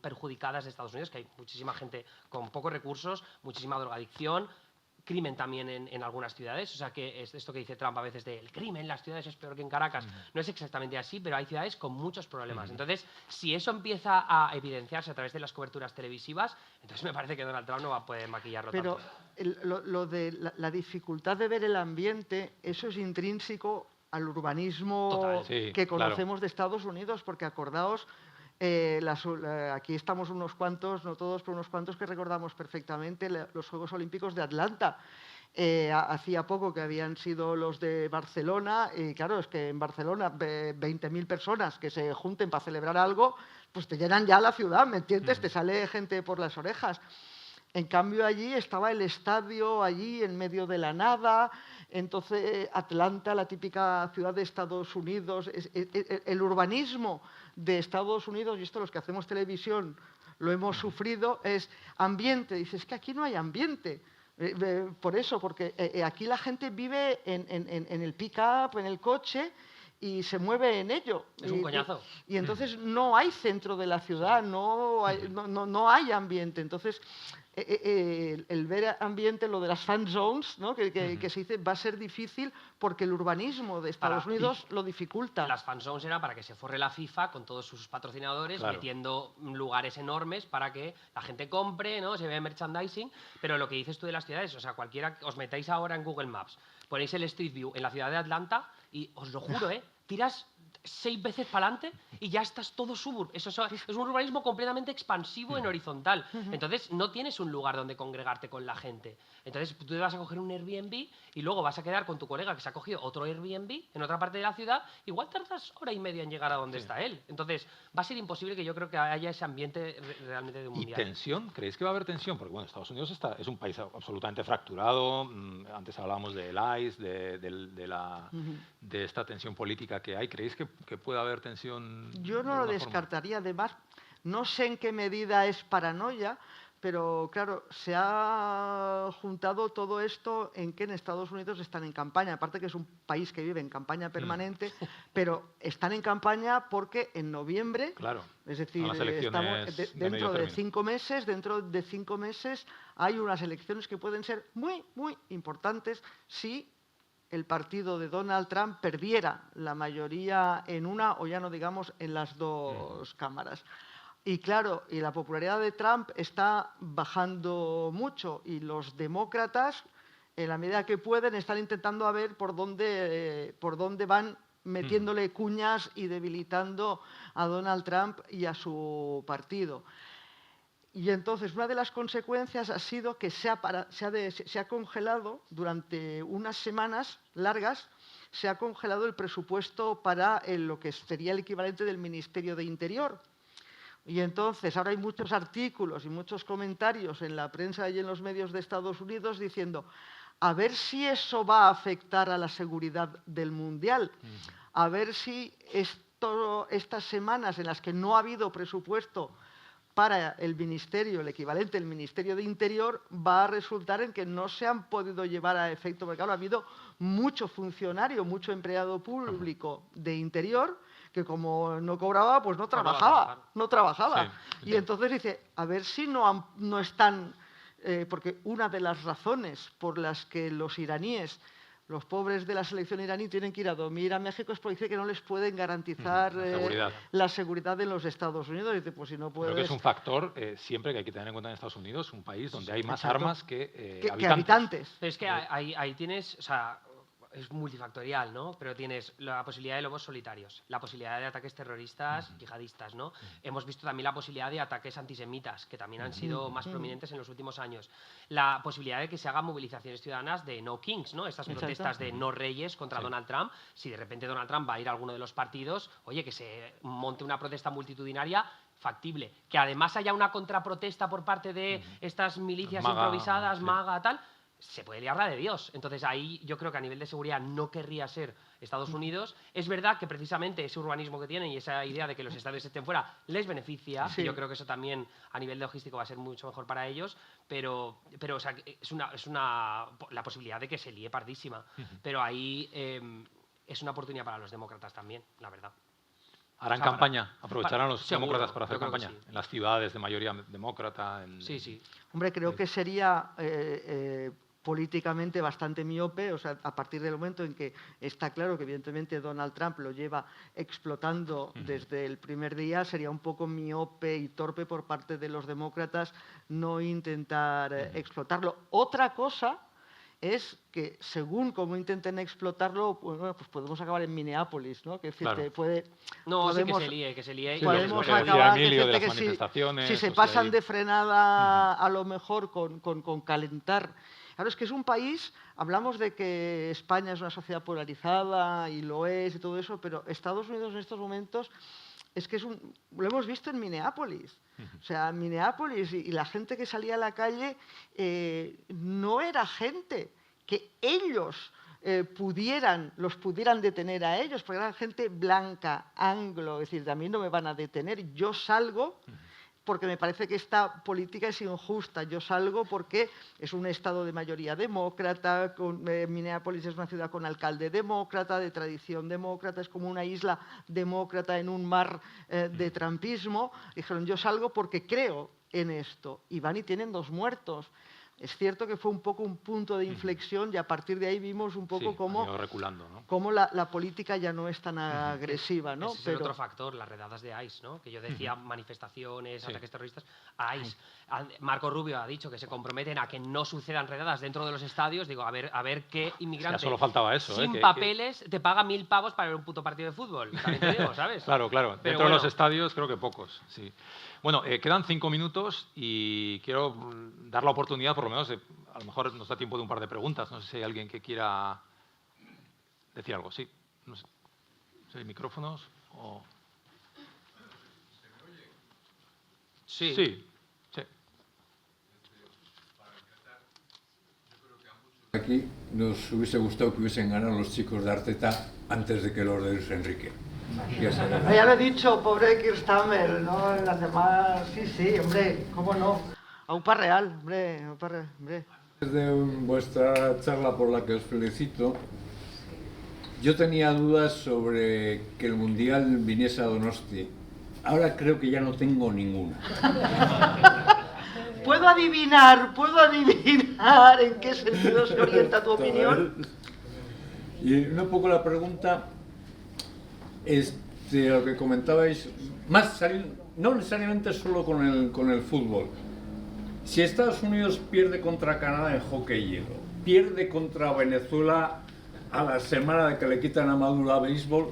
perjudicadas de Estados Unidos, que hay muchísima gente con pocos recursos, muchísima drogadicción, crimen también en algunas ciudades, o sea que es esto que dice Trump a veces de el crimen en las ciudades es peor que en Caracas, no es exactamente así, pero hay ciudades con muchos problemas. Entonces, si eso empieza a evidenciarse a través de las coberturas televisivas, entonces me parece que Donald Trump no va a poder maquillarlo pero tanto. lo de la dificultad de ver el ambiente, eso es intrínseco al urbanismo que conocemos de Estados Unidos, porque acordaos, aquí estamos unos cuantos, no todos, pero unos cuantos que recordamos perfectamente los Juegos Olímpicos de Atlanta. Hacía poco que habían sido los de Barcelona, y claro, es que en Barcelona 20.000 personas que se junten para celebrar algo, pues te llenan ya la ciudad, ¿me entiendes? Te sale gente por las orejas. En cambio, allí estaba el estadio, allí en medio de la nada. Entonces, Atlanta, la típica ciudad de Estados Unidos, el urbanismo de Estados Unidos, y esto los que hacemos televisión lo hemos sufrido, es ambiente. Dices que aquí no hay ambiente. Por eso, porque aquí la gente vive en el pick-up, en el coche, y se mueve en ello. Es un coñazo. Y entonces no hay centro de la ciudad, no hay ambiente. Entonces, el ver ambiente, lo de las fan zones, ¿no? que se dice, va a ser difícil porque el urbanismo de Estados Unidos lo dificulta. Las fan zones eran para que se forre la FIFA con todos sus patrocinadores, metiendo lugares enormes para que la gente compre, ¿no? Se vea merchandising, pero lo que dices tú de las ciudades, o sea, cualquiera, os metáis ahora en Google Maps, ponéis el Street View en la ciudad de Atlanta y os lo juro, tiras 6 veces para adelante y ya estás todo suburb. Eso es un urbanismo completamente expansivo en horizontal. Entonces no tienes un lugar donde congregarte con la gente. Entonces tú te vas a coger un Airbnb y luego vas a quedar con tu colega que se ha cogido otro Airbnb en otra parte de la ciudad. Igual tardas hora y media en llegar a donde está él. Entonces va a ser imposible que yo creo que haya ese ambiente realmente de un mundial. ¿Y tensión? ¿Creéis que va a haber tensión? Porque bueno, Estados Unidos es un país absolutamente fracturado. Antes hablábamos del ICE, de esta tensión política que hay. ¿Creéis que puede haber tensión? Yo no lo descartaría. Además, no sé en qué medida es paranoia, pero claro, se ha juntado todo esto en que en Estados Unidos están en campaña. Aparte que es un país que vive en campaña permanente, pero están en campaña porque en noviembre, es decir, estamos dentro de 5 meses, hay unas elecciones que pueden ser muy, muy importantes si el partido de Donald Trump perdiera la mayoría en una, o ya no digamos en las dos cámaras. Y claro, y la popularidad de Trump está bajando mucho y los demócratas, en la medida que pueden, están intentando a ver por dónde van metiéndole cuñas y debilitando a Donald Trump y a su partido. Y entonces una de las consecuencias ha sido que se ha congelado durante unas semanas largas, se ha congelado el presupuesto para lo que sería el equivalente del Ministerio de Interior. Y entonces ahora hay muchos artículos y muchos comentarios en la prensa y en los medios de Estados Unidos diciendo a ver si eso va a afectar a la seguridad del Mundial. a ver si estas semanas en las que no ha habido presupuesto para el ministerio, el equivalente del Ministerio de Interior, va a resultar en que no se han podido llevar a efecto, porque claro, ha habido mucho funcionario, mucho empleado público de Interior que como no cobraba, pues no trabajaba. Sí. Y entonces dice, a ver si no están, porque una de las razones por las que los iraníes, los pobres de la selección iraní tienen que ir a dormir a México es porque dice que no les pueden garantizar la seguridad de los Estados Unidos. Dice, pues si no puedes... Creo que es un factor siempre que hay que tener en cuenta en Estados Unidos, un país donde hay más armas que habitantes. Pero es que ahí tienes, o sea, es multifactorial, ¿no? Pero tienes la posibilidad de lobos solitarios, la posibilidad de ataques terroristas, yihadistas, ¿no? Hemos visto también la posibilidad de ataques antisemitas, que también han sido más prominentes en los últimos años. La posibilidad de que se hagan movilizaciones ciudadanas de no kings, ¿no? Estas protestas de no reyes contra Donald Trump. Si de repente Donald Trump va a ir a alguno de los partidos, oye, que se monte una protesta multitudinaria factible. Que además haya una contraprotesta por parte de estas milicias improvisadas, MAGA, tal... se puede liar la de Dios. Entonces ahí yo creo que a nivel de seguridad no querría ser Estados Unidos. Es verdad que precisamente ese urbanismo que tienen y esa idea de que los estadios estén fuera les beneficia. Sí. Y yo creo que eso también a nivel logístico va a ser mucho mejor para ellos, pero o sea, es la posibilidad de que se líe pardísima. Pero ahí es una oportunidad para los demócratas también, la verdad. ¿Harán campaña? ¿Aprovecharán los demócratas para hacer campaña? Sí. En las ciudades de mayoría demócrata. Sí. Hombre, creo que sería políticamente bastante miope, o sea, a partir del momento en que está claro que evidentemente Donald Trump lo lleva explotando desde el primer día, sería un poco miope y torpe por parte de los demócratas no intentar explotarlo. Otra cosa es que según cómo intenten explotarlo, pues podemos acabar en Minneapolis, ¿no? Que es decir, que puede... No, podemos, sí, que se líe. Sí, podemos acabar, que si se pasan de frenada a lo mejor con calentar. Claro, es que es un país, hablamos de que España es una sociedad polarizada y lo es y todo eso, pero Estados Unidos en estos momentos es que lo hemos visto en Minneapolis. O sea, Minneapolis y la gente que salía a la calle no era gente que ellos los pudieran detener a ellos, porque era gente blanca, anglo, es decir, a mí no me van a detener, yo salgo porque me parece que esta política es injusta. Yo salgo porque es un estado de mayoría demócrata, Minneapolis es una ciudad con alcalde demócrata, de tradición demócrata, es como una isla demócrata en un mar de trumpismo. Dijeron, yo salgo porque creo en esto. Y van y tienen 2 muertos. Es cierto que fue un poco un punto de inflexión y a partir de ahí vimos un poco cómo la política ya no es tan agresiva, ¿no? Ese es otro factor, las redadas de ICE, ¿no? Que yo decía manifestaciones, ataques terroristas, a ICE. Marco Rubio ha dicho que se comprometen a que no sucedan redadas dentro de los estadios. Digo, a ver qué inmigrante solo faltaba eso, sin papeles te paga 1000 pavos para ver un puto partido de fútbol. También te digo, ¿sabes? Claro. Dentro de los estadios creo que pocos, sí. Bueno, quedan 5 minutos y quiero dar la oportunidad, por lo menos, a lo mejor nos da tiempo de un par de preguntas. No sé si hay alguien que quiera decir algo. Sí. No sé si hay micrófonos o... Sí. Aquí nos hubiese gustado que hubiesen ganado los chicos de Arteta antes de que los de Luis Enrique. Ya lo he dicho, pobre Keir Starmer, ¿no? Las demás, sí, hombre, ¿cómo no? Aupa Real, hombre. Después de vuestra charla por la que os felicito, yo tenía dudas sobre que el Mundial viniese a Donosti. Ahora creo que ya no tengo ninguna. ¿Puedo adivinar en qué sentido se orienta tu opinión? Y un poco la pregunta... lo que comentabais, no necesariamente solo con el fútbol. Si Estados Unidos pierde contra Canadá en hockey hielo, pierde contra Venezuela a la semana de que le quitan a Maduro a béisbol,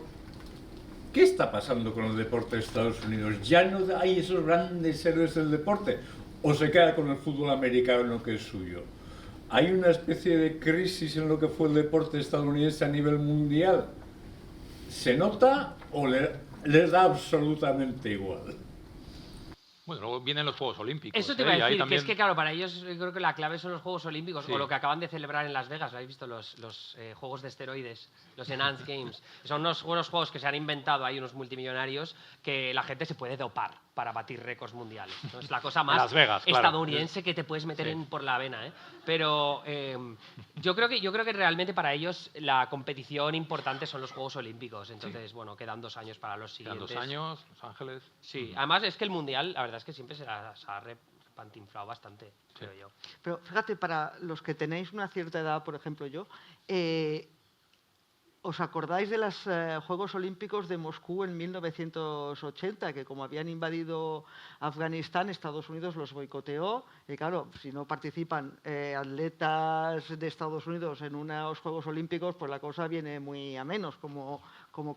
¿qué está pasando con el deporte de Estados Unidos? ¿Ya no hay esos grandes héroes del deporte? ¿O se queda con el fútbol americano que es suyo? ¿Hay una especie de crisis en lo que fue el deporte estadounidense a nivel mundial? ¿Se nota o les da absolutamente igual? Bueno, luego vienen los Juegos Olímpicos. Eso te iba a Y ahí decir, también... que es que claro, para ellos yo creo que la clave son los Juegos Olímpicos, Sí. o lo que acaban de celebrar en Las Vegas, ¿lo habéis visto? Los Juegos de esteroides, los Enhanced Games. Son unos juegos que se han inventado, hay unos multimillonarios, que la gente se puede dopar para batir récords mundiales, ¿no? Es la cosa más Las Vegas, claro. estadounidense que te puedes meter Sí. por la vena, ¿eh? Pero yo creo que realmente para ellos la competición importante son los Juegos Olímpicos. Entonces, bueno, quedan 2 años para los Quedan siguientes. 2 años, Los Ángeles... Sí, además es que el Mundial, la verdad es que siempre se ha repantinflado bastante, creo yo. Pero fíjate, para los que tenéis una cierta edad, por ejemplo yo, ¿os acordáis de los Juegos Olímpicos de Moscú en 1980? Que como habían invadido Afganistán, Estados Unidos los boicoteó. Y claro, si no participan atletas de Estados Unidos en unos Juegos Olímpicos, pues la cosa viene muy a menos como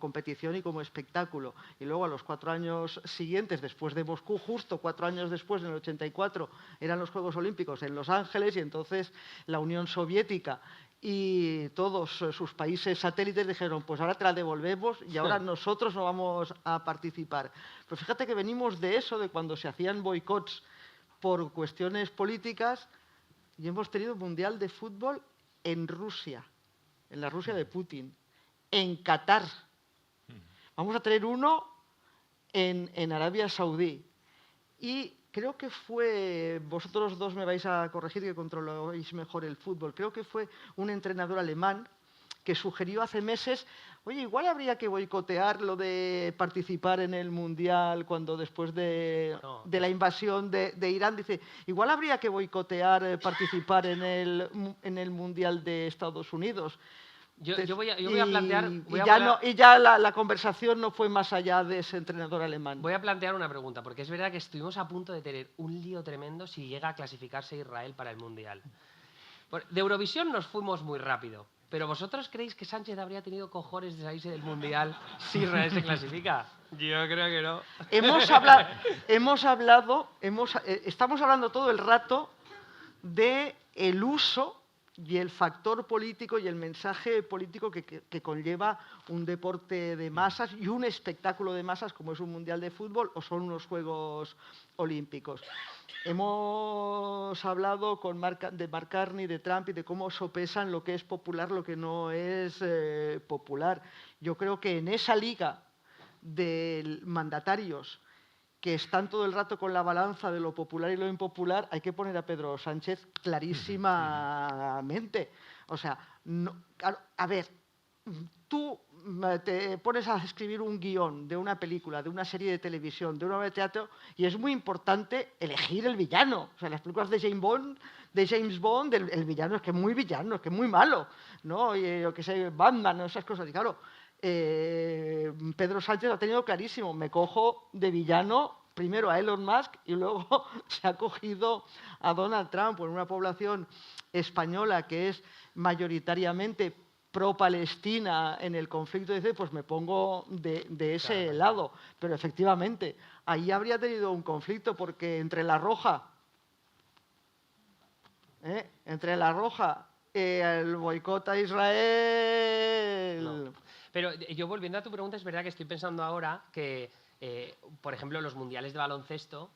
competición y como espectáculo. Y luego a los 4 años siguientes, después de Moscú, justo 4 años después, en el 84, eran los Juegos Olímpicos en Los Ángeles, y entonces la Unión Soviética y todos sus países satélites dijeron, pues ahora te la devolvemos y ahora nosotros no vamos a participar. Pero fíjate que venimos de eso, de cuando se hacían boicots por cuestiones políticas, y hemos tenido un Mundial de Fútbol en Rusia, en la Rusia de Putin, en Qatar. Vamos a tener uno en Arabia Saudí. Y creo que fue, vosotros dos me vais a corregir que controláis mejor el fútbol, creo que fue un entrenador alemán que sugirió hace meses, oye, igual habría que boicotear lo de participar en el Mundial cuando después de la invasión de Irán, dice, igual habría que boicotear participar en el Mundial de Estados Unidos. Yo voy a plantear... Y ya la conversación no fue más allá de ese entrenador alemán. Voy a plantear una pregunta, porque es verdad que estuvimos a punto de tener un lío tremendo si llega a clasificarse Israel para el Mundial. De Eurovisión nos fuimos muy rápido, pero ¿vosotros creéis que Sánchez habría tenido cojones de salirse del Mundial si Israel se clasifica? Yo creo que no. Estamos hablando todo el rato del uso y el factor político y el mensaje político que conlleva un deporte de masas y un espectáculo de masas como es un Mundial de Fútbol o son unos Juegos Olímpicos. Hemos hablado de McCartney, de Trump y de cómo sopesan lo que es popular, lo que no es popular. Yo creo que en esa liga de mandatarios que están todo el rato con la balanza de lo popular y lo impopular, hay que poner a Pedro Sánchez clarísimamente. O sea, a ver, tú te pones a escribir un guión de una película, de una serie de televisión, de una obra de teatro, y es muy importante elegir el villano. O sea, las películas de James Bond, el villano es que es muy villano, es que es muy malo, ¿no? Y yo que sé, Batman, esas cosas. Y claro, Pedro Sánchez ha tenido clarísimo, me cojo de villano primero a Elon Musk y luego se ha cogido a Donald Trump en una población española que es mayoritariamente pro-Palestina en el conflicto, dice, pues me pongo de ese lado. Pero efectivamente, ahí habría tenido un conflicto porque entre La Roja, el boicot a Israel... No. Pero yo volviendo a tu pregunta, es verdad que estoy pensando ahora que, por ejemplo, los mundiales de baloncesto,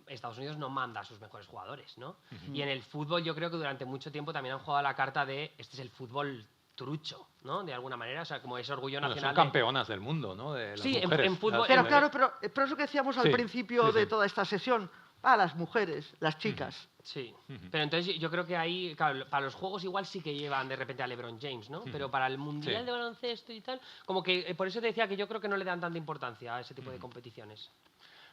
Estados Unidos no manda a sus mejores jugadores, ¿no? Y en el fútbol yo creo que durante mucho tiempo también han jugado la carta de este es el fútbol trucho, ¿no? De alguna manera, o sea, como ese orgullo nacional. Son campeonas del mundo, ¿no? De las sí, mujeres. en fútbol... Pero claro, pero eso que decíamos al principio de toda esta sesión, las mujeres, las chicas. Sí, pero entonces yo creo que ahí, claro, para los juegos igual sí que llevan de repente a LeBron James, ¿no? Pero para el Mundial de baloncesto y tal, como que por eso te decía que yo creo que no le dan tanta importancia a ese tipo de competiciones.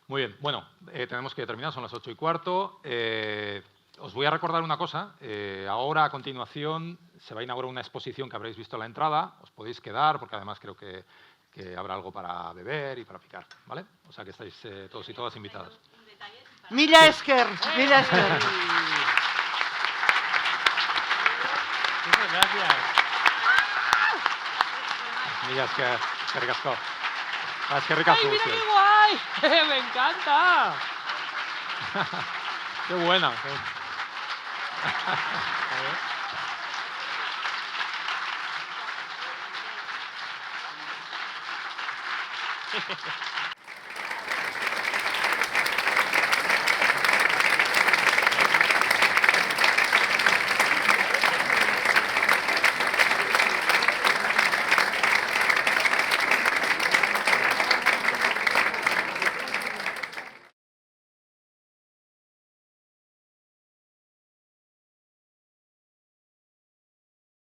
Muy bien, bueno, tenemos que terminar, son las 8:15. Os voy a recordar una cosa, ahora a continuación se va a inaugurar una exposición que habréis visto en la entrada, os podéis quedar porque además creo que habrá algo para beber y para picar, ¿vale? O sea que estáis todos y todas invitados. Mila Esker, Mila Esker. Muchas gracias. Mila Esker, eskerrik asko. Eskerrik asko. ¡Ay, mira qué guay! ¡Me encanta! ¡Qué buena! A ver.